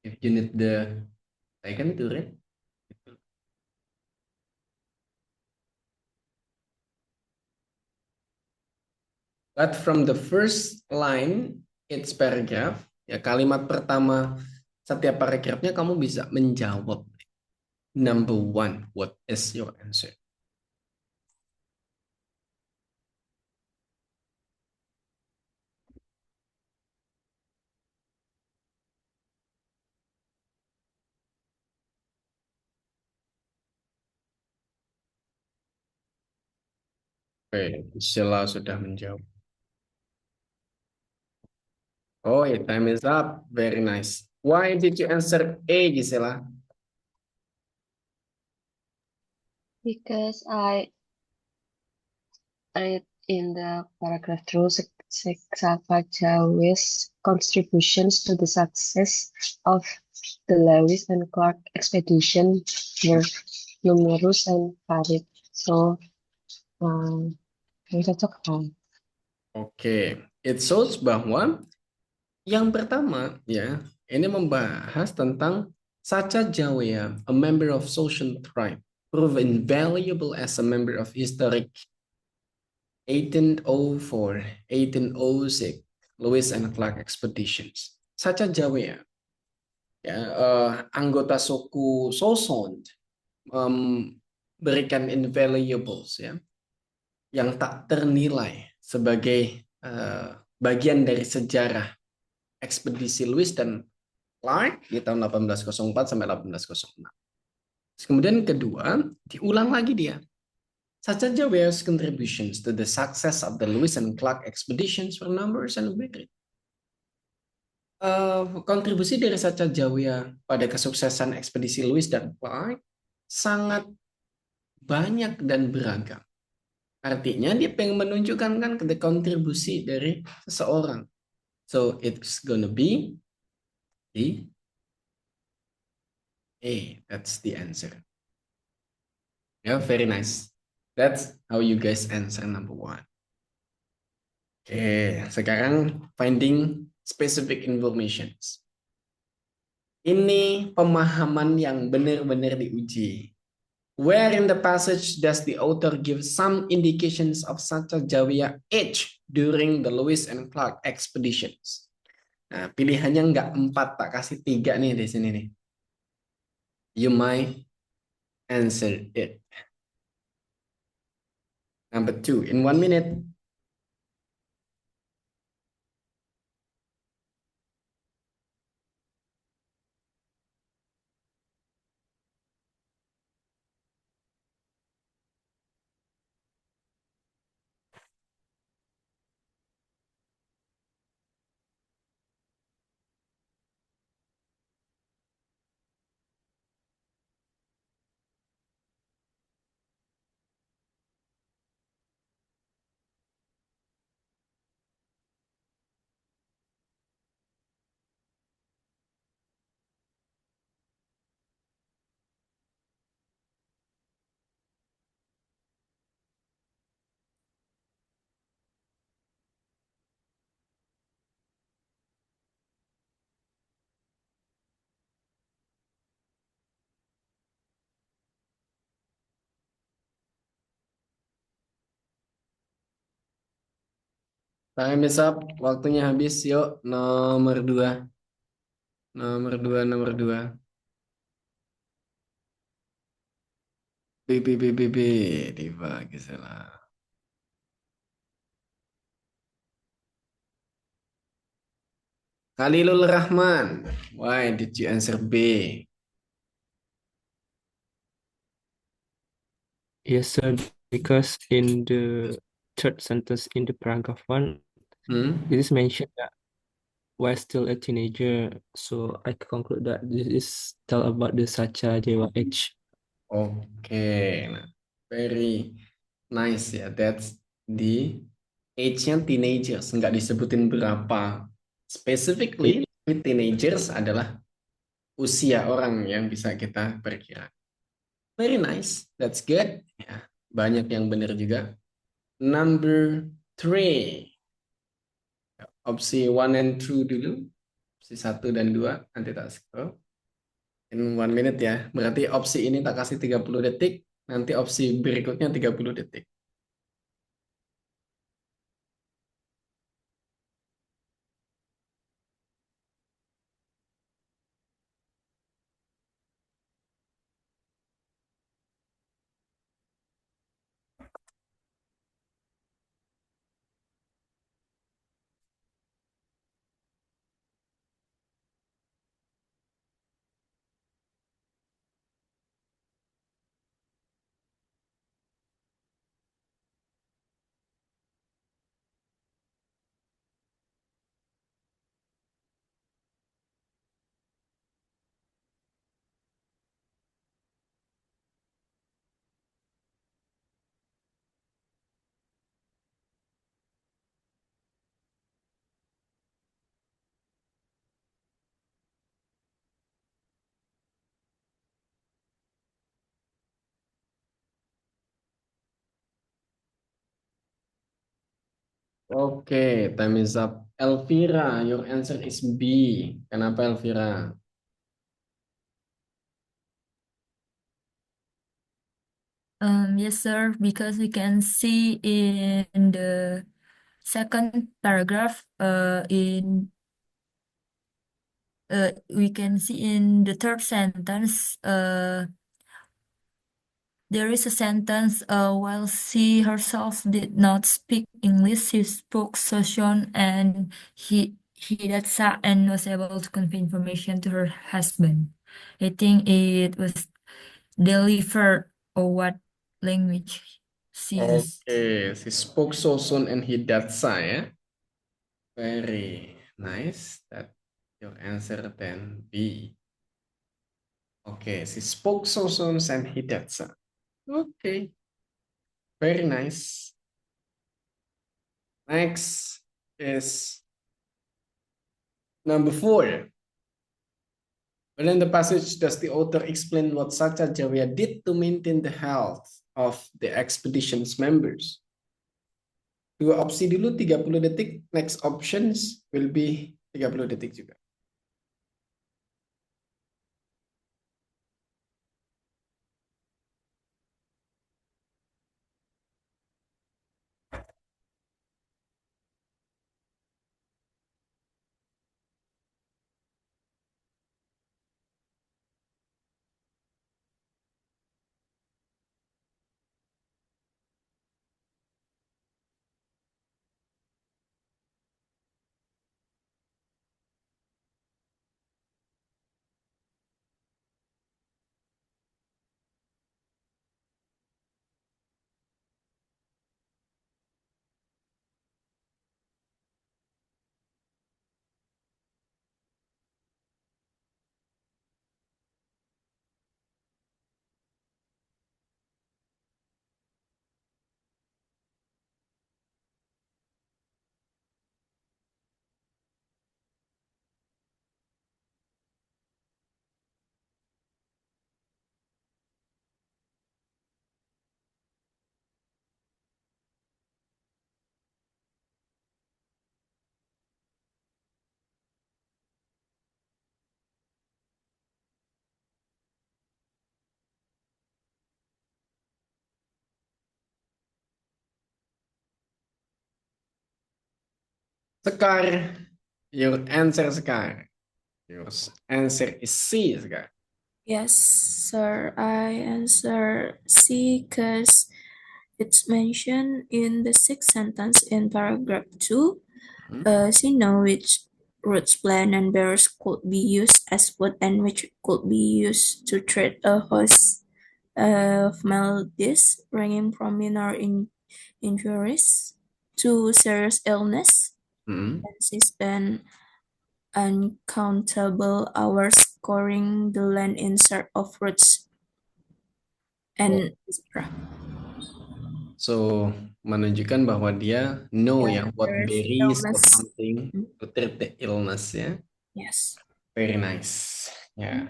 If you need the, saya kan itu right? But from the first line, it's paragraph. Ya, kalimat pertama setiap paragrafnya kamu bisa menjawab. Number one, what is your answer? Oke, Gisela sudah menjawab. Oh, time is up. Very nice. Why did you answer A, Gisela? Because I read in the paragraph through Sacagawe's contributions to the success of the Lewis and Clark expedition were numerous and varied. So, yang cocok kan? Oke, it shows bahwa yang pertama ya, ini membahas tentang Sacagawea, a member of social tribe, proved invaluable as a member of historic 1804, 1806 Lewis and Clark expeditions. Sacagawea, ya, anggota suku Sosond, berikan invaluables ya, yang tak ternilai sebagai bagian dari sejarah ekspedisi Lewis dan Clark di tahun 1804 sampai 1806. Kemudian kedua, diulang lagi dia. Sacagawea's contributions to the success of the Lewis and Clark expeditions were numerous and varied. Kontribusi dari Sacagawea pada kesuksesan ekspedisi Lewis dan Clark sangat banyak dan beragam. Artinya dia pengen menunjukkan kan kontribusi dari seseorang. So it's gonna be the A. That's the answer. Yeah, very nice. That's how you guys answer number one. Oke, sekarang finding specific informations. Ini pemahaman yang benar-benar diuji. Where in the passage does the author give some indications of Sacagawea age during the Lewis and Clark expeditions? Nah, pilihannya nggak 4, tak kasih 3 nih di sini nih. You might answer it. Number 2, in 1 minute. Time is up, waktunya habis. Yuk, nomor 2. Nomor 2, nomor 2. B, Diva Gisela. Khalilul Rahman, why did you answer B? Yes, sir, because in the third sentence in the paragraph 1, it is mentioned that while still a teenager, so I conclude that this is tell about the Sacagawea age. Okay, very nice ya. That's the age-nya teenagers, nggak disebutin berapa. Specifically, teenagers adalah usia orang yang bisa kita perkirakan. Very nice, that's good. Ya, banyak yang benar juga. Number 3. Opsi 1 and 2 dulu. Opsi 1 dan 2, nanti tak scroll. In 1 minute ya. Berarti opsi ini tak kasih 30 detik, nanti opsi berikutnya 30 detik. Okay, time is up. Elvira, your answer is B. Kenapa Elvira? Yes, sir, because we can see in the second paragraph, we can see in the third sentence, there is a sentence, while she herself did not speak English, she spoke Soshon and Hidatsa and was able to convey information to her husband. I think it was delivered or what language she used. Okay, she spoke Soson and Hidatsa ya. Very nice. That your answer then B. Okay, she spoke Soson and Hidatsa. Okay, very nice. Next is number 4. Within the passage, does the author explain what Satyajaya did to maintain the health of the expedition's members? 2 opsi dulu 30 detik. Next options will be 30 detik juga. Sekar, your answer Sekar. Your answer is C, Sekar. Yes, sir, I answer C because it's mentioned in the sixth sentence in paragraph 2. She know which roots, plant, and berries could be used as food and which could be used to treat a host of maladies, ranging from minor injuries to serious illness. And she spent uncountable hours scouring the land in search of roots and etc. So, menunjukkan bahwa dia know Yeah, ya what there is berries or illness. something to treat the illness ya. Yes. Very nice. Ya.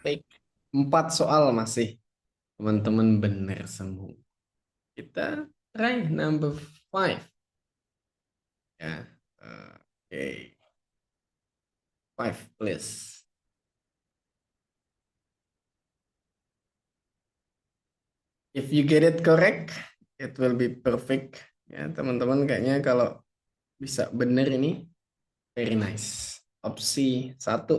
Baik. 4 soal masih teman-teman benar semua. Kita try number 5. Ya. Okay. 5 please. If you get it correct, it will be perfect. Ya, teman-teman kayaknya kalau bisa benar ini very nice. Opsi 1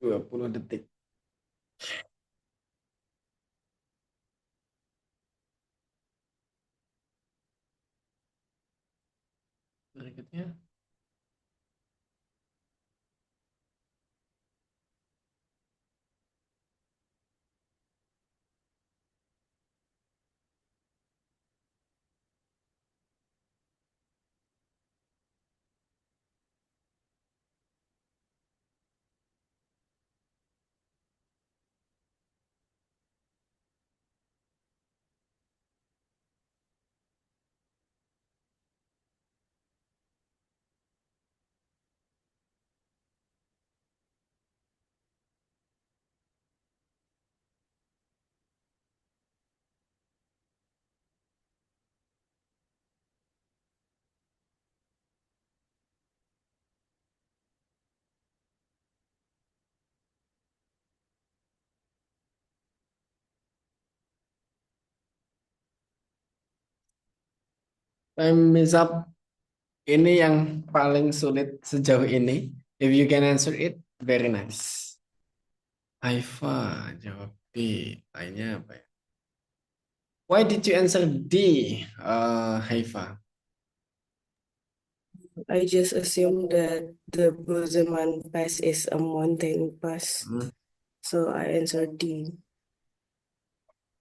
20 detik. Berikutnya. time is up. Ini yang paling sulit sejauh ini. If you can answer it, very nice. Haifa jawab D. Lainnya apa ya? Why did you answer D, Haifa? I just assumed that the Bozeman Pass is a mountain pass. So I answered D.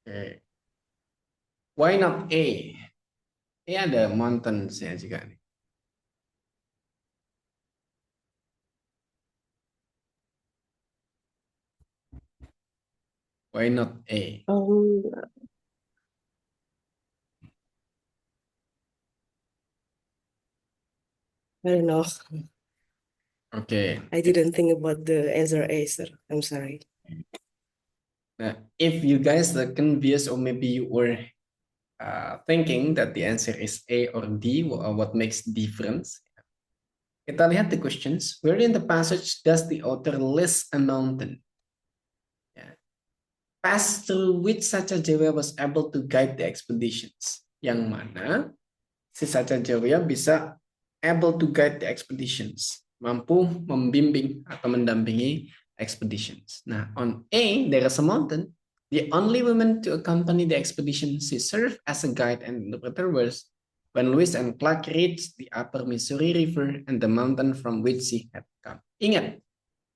Okay. Why not A? A ada mountains ya juga nih. Why not A? I don't know. Okay. I didn't think about the answer A, sir. I'm sorry. Nah, if you guys are confused or maybe you were thinking that the answer is A or D, what makes difference? Kita lihat the questions. Where in the passage does the author list a mountain? Pass through which Satyajaya was able to guide the expeditions. Yang mana si Satyajaya bisa able to guide the expeditions. Mampu membimbing atau mendampingi expeditions. Nah, on A, there is a mountain. The only woman to accompany the expedition, she served as a guide and interpreter was when Lewis and Clark reached the upper Missouri River and the mountain from which she had come. Ingat,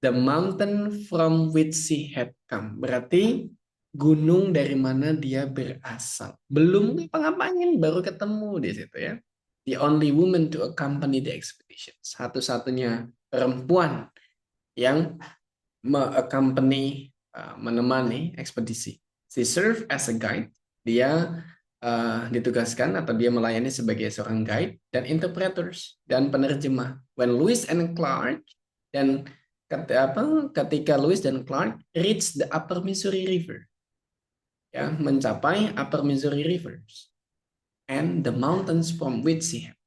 the mountain from which she had come. Berarti gunung dari mana dia berasal. Belum ngapa-ngapain, baru ketemu di situ ya. The only woman to accompany the expedition. Satu-satunya perempuan yang menemani ekspedisi. She served as a guide. Dia ditugaskan atau dia melayani sebagai seorang guide dan interpreters dan penerjemah. When Lewis and Clark dan ketika Lewis dan Clark reached the upper Missouri River, ya, mencapai upper Missouri Rivers and the mountains from which he had,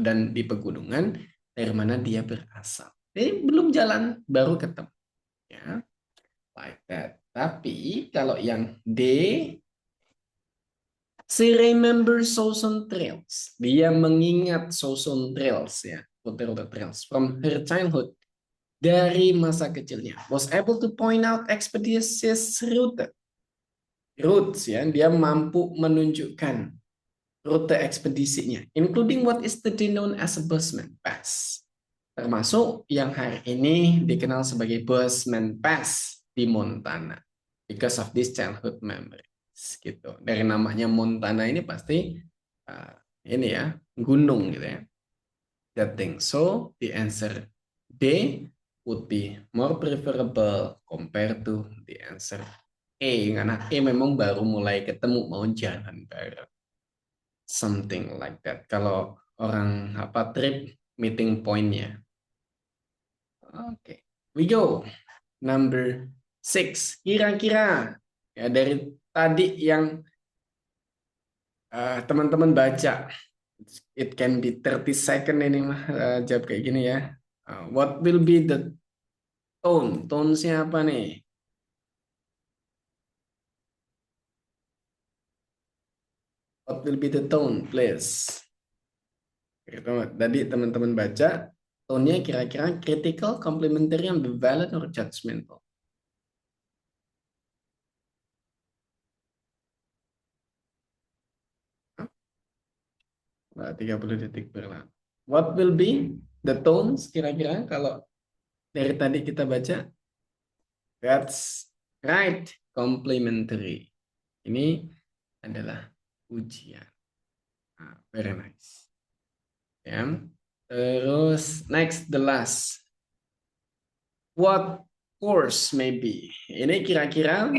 dan di pegunungan dari mana dia berasal. Jadi belum jalan baru ketemu, ya, like that. Tapi kalau yang D, she remembers Sawson Trails. Dia mengingat Sawson Trails, ya, rute-rute trails from her childhood, dari masa kecilnya. Was able to point out expeditious routes, ya, dia mampu menunjukkan rute ekspedisinya, including what is today known as a Bozeman Pass, termasuk yang hari ini dikenal sebagai Bozeman Pass di Montana, because of this childhood memories, gitu. Dari namanya Montana ini pasti ini ya, gunung gitu ya, that thing. So the answer D would be more preferable compared to the answer karena memang baru mulai ketemu mau jalan bareng. Something like that. Kalau orang trip meeting point-nya. Oke. We go. Number 6. Kira-kira ya dari tadi yang teman-teman baca. It can be 30 second ini mah jawab kayak gini ya. What will be the tone? Tone-nya apa nih? What will be the tone, please? Tadi teman-teman baca, tone-nya kira-kira critical, complementary, ambivalent, or judgmental. Nah, 30 detik berlalu. What will be the tones kira-kira kalau dari tadi kita baca? That's right, complementary. Ini adalah ujian. Very nice. Ya. Terus next, the last. What course maybe? Ini kira-kira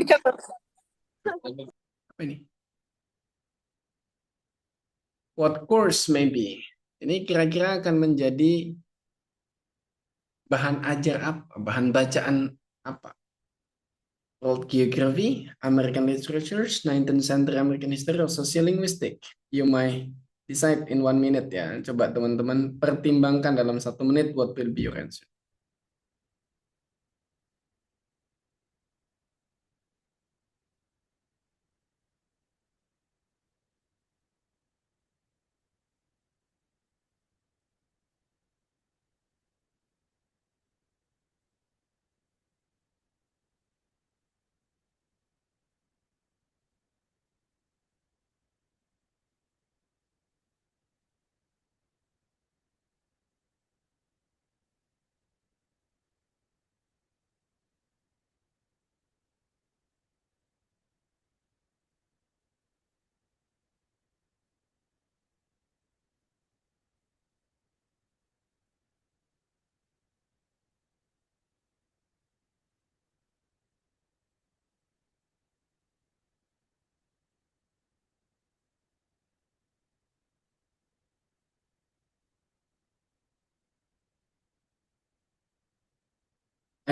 apa ini? What course maybe? Ini kira-kira akan menjadi bahan ajar apa? Bahan bacaan apa? World Geography, American Literatures, 19th Century American History, or Sociolinguistic? You might decide in 1 minute ya. Coba teman-teman pertimbangkan dalam 1 menit what will be your answer.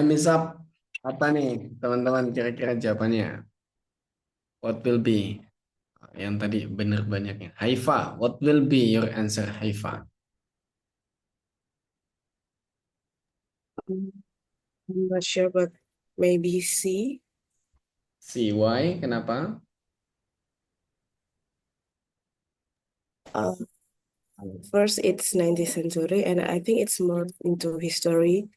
Miss up. Apa nih teman-teman kira-kira jawabannya? What will be? Yang tadi benar banyaknya. Haifa, what will be your answer, Haifa? I'm not sure, but maybe C. C, why? Kenapa? First, it's 19th century, and I think it's more into history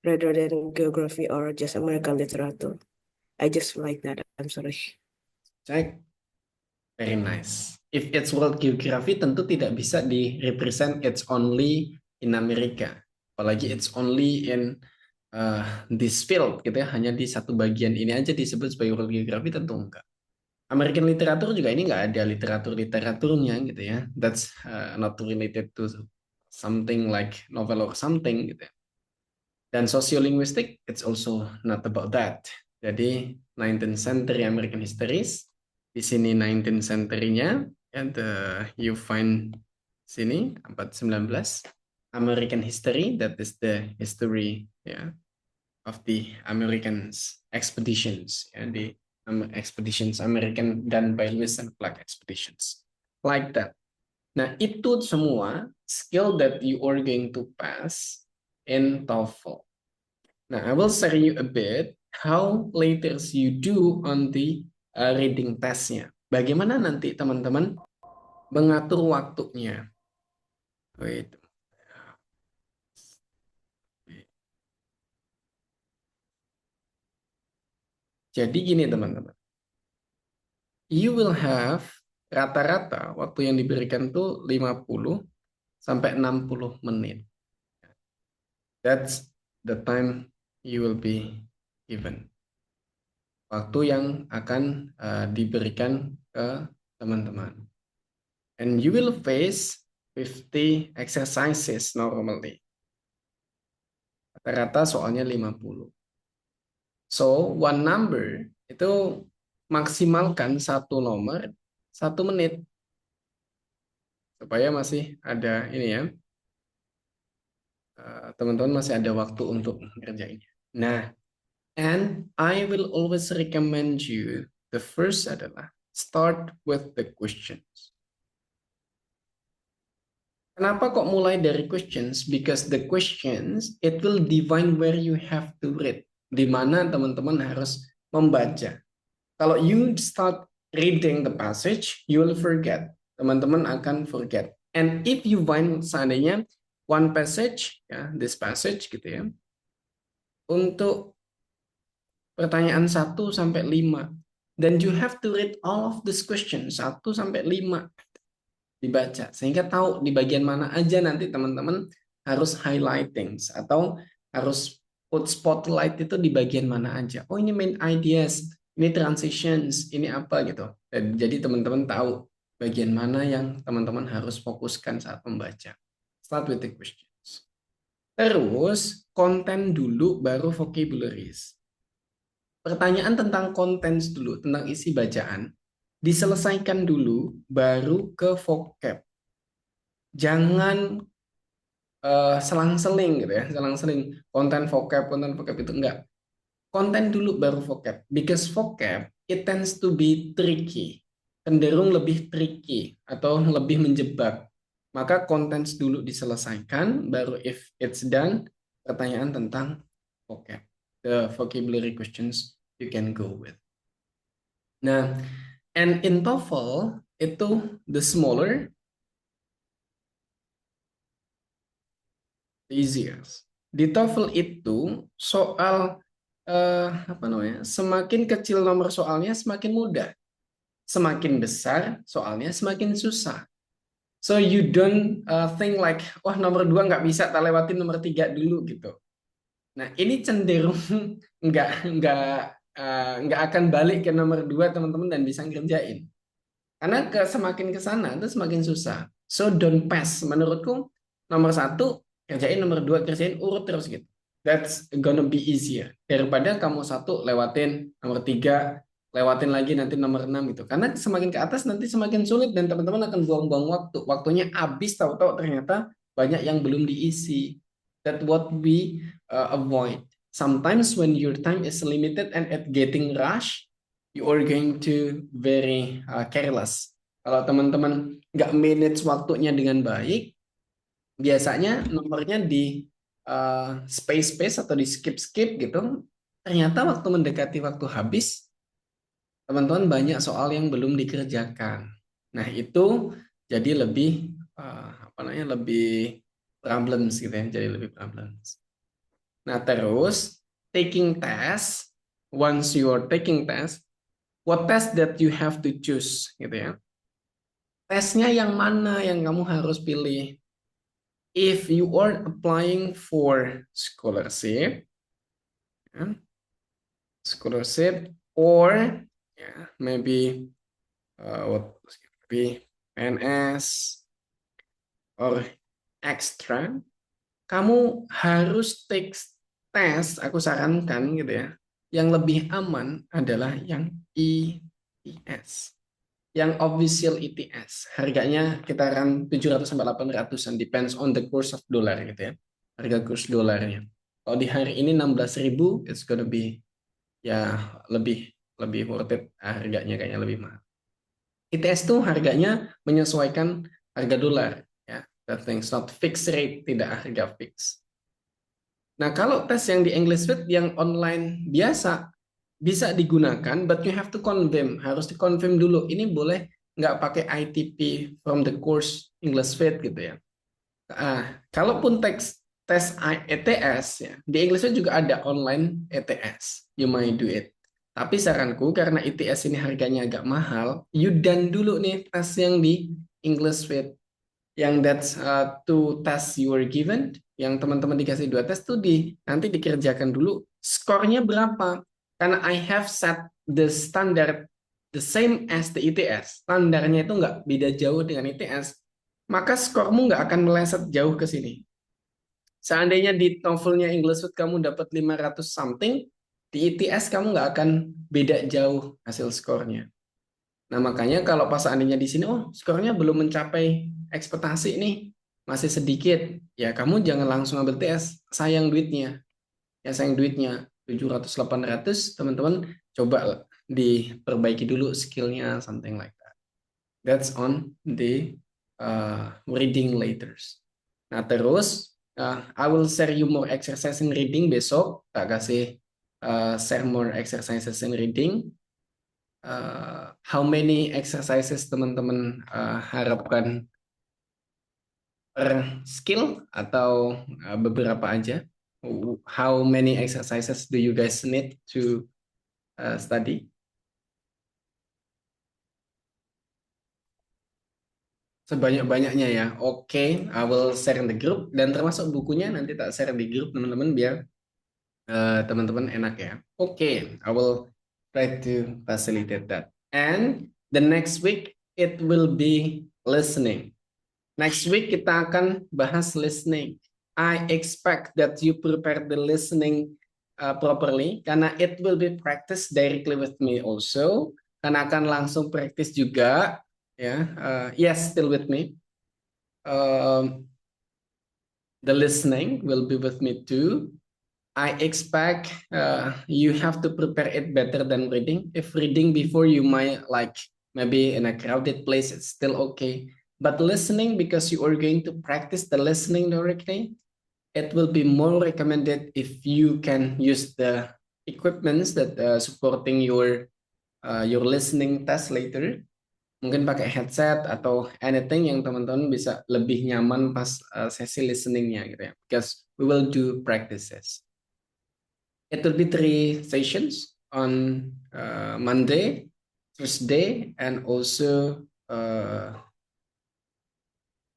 rather than geography or just American literature. I just like that. I'm sorry. Check. Very nice. If it's world geography, tentu tidak bisa di-represent it's only in America. Apalagi it's only in this field, gitu ya. Hanya di satu bagian ini aja disebut sebagai world geography, tentu enggak. American literatur juga ini nggak ada literaturnya gitu ya. That's not related to something like novel or something gitu ya. Dan sociolinguistic, it's also not about that. Jadi 19th century American histories, di sini 19th century-nya, and you find sini abad 19 American history, that is the history of the Americans expeditions, the expeditions American done by Lewis and Clark expeditions, like that. Nah, itu semua skill that you are going to pass in TOEFL. Now, I will share you a bit how later you do on the reading testnya. Bagaimana nanti teman-teman mengatur waktunya. Wait. Jadi gini teman-teman. You will have rata-rata waktu yang diberikan tuh 50 sampai 60 menit. That's the time you will be given. Waktu yang akan diberikan ke teman-teman. And you will face 50 exercises normally. Rata-rata soalnya 50. So, one number itu maksimalkan satu nomor 1 menit. Supaya masih ada ini ya. Teman-teman masih ada waktu untuk ngerjainnya. Nah, and I will always recommend you, the first adalah start with the questions. Kenapa kok mulai dari questions? Because the questions, it will define where you have to read. Di mana teman-teman harus membaca. Kalau you start reading the passage, you will forget. Teman-teman akan forget. And if you find seandainya one passage, this passage gitu ya, untuk pertanyaan 1 sampai 5, then you have to read all of these questions 1 sampai 5 dibaca sehingga tahu di bagian mana aja nanti teman-teman harus highlighting atau harus put spotlight itu di bagian mana aja. Oh, ini main ideas, ini transitions, ini apa gitu. Jadi teman-teman tahu bagian mana yang teman-teman harus fokuskan saat membaca. Start with the questions. Terus konten dulu baru vocabularies. Pertanyaan tentang konten dulu, tentang isi bacaan, diselesaikan dulu baru ke vocab. Jangan selang-seling gitu ya, selang-seling konten vocab itu enggak. Konten dulu baru vocab, because vocab it tends to be tricky, cenderung lebih tricky atau lebih menjebak. Maka konten dulu diselesaikan, baru if it's done, pertanyaan tentang vocab, the vocabulary questions you can go with. Nah, and in TOEFL itu the smaller easier. Di TOEFL itu soal semakin kecil nomor soalnya semakin mudah. Semakin besar soalnya semakin susah. So you don't think like, wah nomor 2 nggak bisa, tak lewatin nomor 3 dulu gitu. Nah, ini cenderung nggak akan balik ke nomor 2 teman-teman dan bisa ngerjain. Karena semakin ke sana itu semakin susah. So don't pass. Menurutku nomor 1 kerjain, nomor 2 kerjain, urut terus gitu. That's gonna be easier daripada kamu 1 lewatin, nomor 3 lewatin lagi, nanti nomor 6 gitu. Karena semakin ke atas nanti semakin sulit dan teman-teman akan buang-buang waktu. Waktunya habis, tahu-tahu ternyata banyak yang belum diisi. That what we avoid. Sometimes when your time is limited and at getting rush, you are going to very careless. Kalau teman-teman nggak manage waktunya dengan baik, biasanya nomornya di space atau di skip gitu. Ternyata waktu mendekati waktu habis, teman-teman banyak soal yang belum dikerjakan. Nah itu jadi lebih lebih problems gitu ya, jadi lebih problems. Nah terus taking test, once you are taking test, what test that you have to choose gitu ya. Tesnya yang mana yang kamu harus pilih? If you are applying for scholarship, or maybe PNS or extra, kamu harus take tes, aku sarankan gitu ya. Yang lebih aman adalah yang ITS. Yang official ITS. Harganya kitaran 700 sampai 800-an, depends on the course of dollar gitu ya. Harga kurs dolarnya. Kalau di hari ini 16.000, it's gonna be ya lebih worth it, harganya kayaknya lebih mahal. ITS tuh harganya menyesuaikan harga dolar ya. That thing's not fixed rate, tidak harga fix. Nah, kalau tes yang di English Fit yang online biasa bisa digunakan, but you have to confirm, harus dikonfirm dulu. Ini boleh nggak pakai ITP from the course English Fit gitu ya. Kalaupun tes ETS ya, di English Fit juga ada online ETS. You might do it. Tapi saranku karena ITS ini harganya agak mahal, you done dulu nih tes yang di English Fit. Yang that's two tests you were given, yang teman-teman dikasih 2 tes tuh nanti dikerjakan dulu. Skornya berapa? Karena I have set the standard the same as the ITS. Standarnya itu nggak beda jauh dengan ITS. Maka skormu nggak akan meleset jauh ke sini. Seandainya di TOEFL-nya English Fit kamu dapat 500 something, di ITS kamu nggak akan beda jauh hasil skornya. Nah makanya kalau pas seandainya di sini, skornya belum mencapai ekspektasi nih, masih sedikit, ya kamu jangan langsung ambil TS, sayang duitnya. Ya sayang duitnya, 700-800, teman-teman coba diperbaiki dulu skillnya, something like that. That's on the reading later. Nah terus, I will share you more exercise in reading besok, tak kasih share more exercises in reading. How many exercises teman-teman harapkan per skill atau beberapa aja? How many exercises do you guys need to study? Sebanyak-banyaknya ya. Oke, I will share in the group dan termasuk bukunya nanti tak share di grup teman-teman biar teman-teman enak ya. Oke, I will try to facilitate that. And the next week it will be listening. Next week kita akan bahas listening. I expect that you prepare the listening properly karena it will be practice directly with me also. Karena akan langsung practice juga ya. Yes, still with me. The listening will be with me too. I expect you have to prepare it better than reading. If reading before you might maybe in a crowded place, it's still okay. But listening, because you are going to practice the listening directly, it will be more recommended if you can use the equipments that supporting your listening test later. Mungkin pakai headset atau anything yang teman-teman bisa lebih nyaman pas sesi listeningnya gitu ya. Because we will do practices. It will be 3 sessions on Monday, Thursday, and also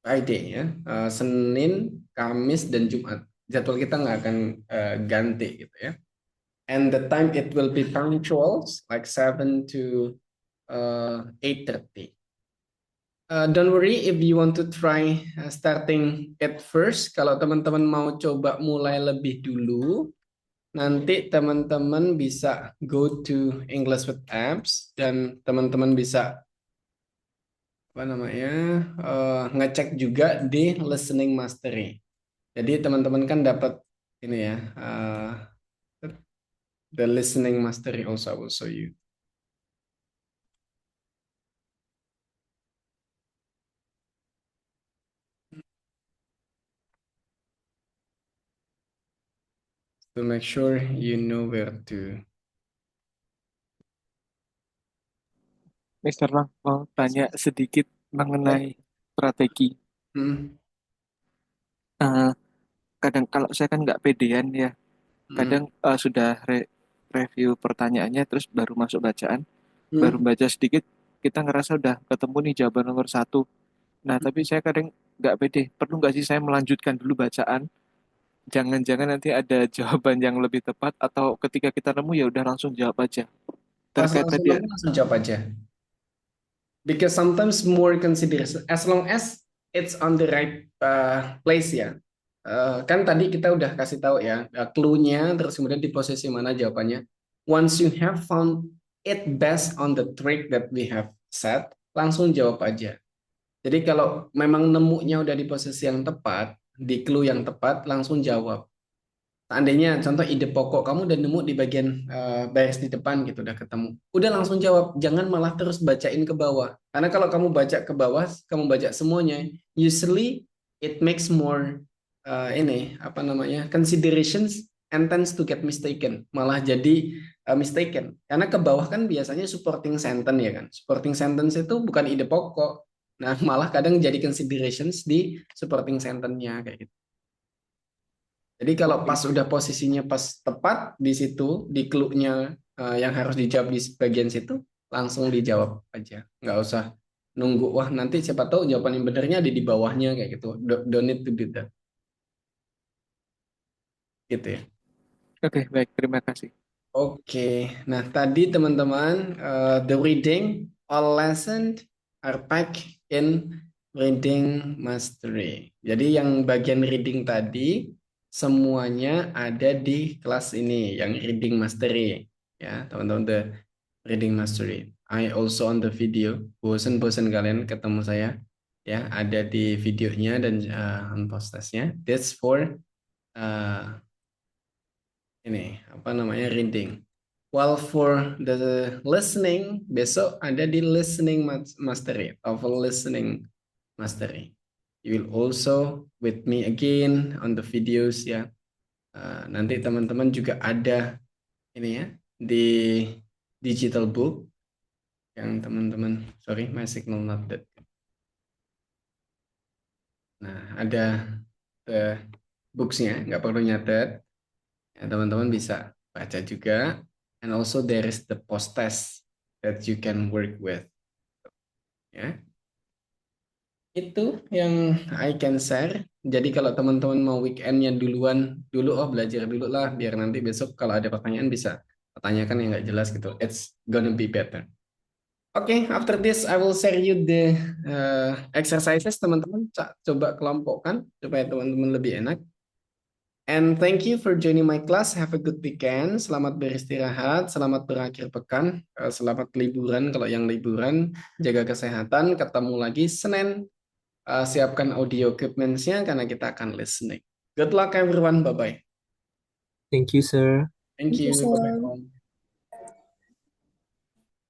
Friday ya. Senin, Kamis, dan Jumat. Jadwal kita nggak akan ganti gitu ya. And the time it will be punctual, like 7 to 8:30. Don't worry if you want to try starting at first. Kalau teman-teman mau coba mulai lebih dulu, nanti teman-teman bisa go to English with Apps dan teman-teman bisa ngecek juga di listening mastery. Jadi teman-teman kan dapat ini ya, the listening mastery also I will show you. To make sure you know where to. Mister Lang mau tanya sedikit mengenai strategi. Eh, kadang kalau saya kan nggak pedean ya, kadang sudah review pertanyaannya terus baru masuk bacaan, baru baca sedikit kita ngerasa udah ketemu nih jawaban nomor 1. Nah tapi saya kadang nggak pede, perlu nggak sih saya melanjutkan dulu bacaan? Jangan-jangan nanti ada jawaban yang lebih tepat, atau ketika kita nemu ya udah langsung jawab aja. Pas Terkait langsung tadi nemu, langsung jawab aja. Because sometimes more consideration, as long as it's on the right place ya. Kan tadi kita udah kasih tahu ya, clue-nya, terus kemudian di posisi mana jawabannya. Once you have found it based on the trick that we have set, langsung jawab aja. Jadi kalau memang nemunya udah di posisi yang tepat, di clue yang tepat, langsung jawab. Seandainya contoh ide pokok kamu udah nemu di bagian baris di depan gitu, udah ketemu, udah langsung jawab, jangan malah terus bacain ke bawah, karena kalau kamu baca ke bawah, kamu baca semuanya, usually it makes more ini apa namanya considerations and tends to get mistaken, malah jadi mistaken, karena ke bawah kan biasanya supporting sentence ya kan, supporting sentence itu bukan ide pokok, nah malah kadang jadi considerations di supporting sentence-nya kayak gitu. Jadi kalau pas udah posisinya pas tepat di situ, di clue-nya yang harus dijawab di bagian situ, langsung dijawab aja. Nggak usah nunggu, wah nanti siapa tahu jawaban yang benernya ada di bawahnya kayak gitu. Don't need to do that. Gitu ya. Oke, baik, terima kasih. Oke, nah tadi teman-teman, the reading, all lessons are packed in reading mastery. Jadi yang bagian reading tadi, semuanya ada di kelas ini yang reading mastery ya teman-teman, the reading mastery. I also on the video, bosen-bosen kalian ketemu saya ya, ada di videonya dan on postasnya. That's for ini apa namanya reading. While for the listening, besok ada di listening mastery, of listening mastery. You will also with me again on the videos ya. Nanti teman-teman juga ada ini ya di digital book yang teman-teman, sorry my signal not that. Nah ada the booksnya, nggak perlu nyatet ya, teman-teman bisa baca juga. And also there is the post test that you can work with ya. Itu yang I can share. Jadi kalau teman-teman mau weekendnya duluan dulu, belajar dulu lah, biar nanti besok kalau ada pertanyaan bisa pertanyakan yang nggak jelas gitu. It's gonna be better. Oke, after this I will share you the exercises, teman-teman. Coba kelompokkan supaya teman-teman lebih enak. And thank you for joining my class. Have a good weekend. Selamat beristirahat, selamat berakhir pekan, selamat liburan kalau yang liburan. Jaga kesehatan. Ketemu lagi Senin. Siapkan audio equipment-nya karena kita akan listening. Good luck everyone. Bye-bye. Thank you, sir. Thank you. Thank you, sir. Bye-bye.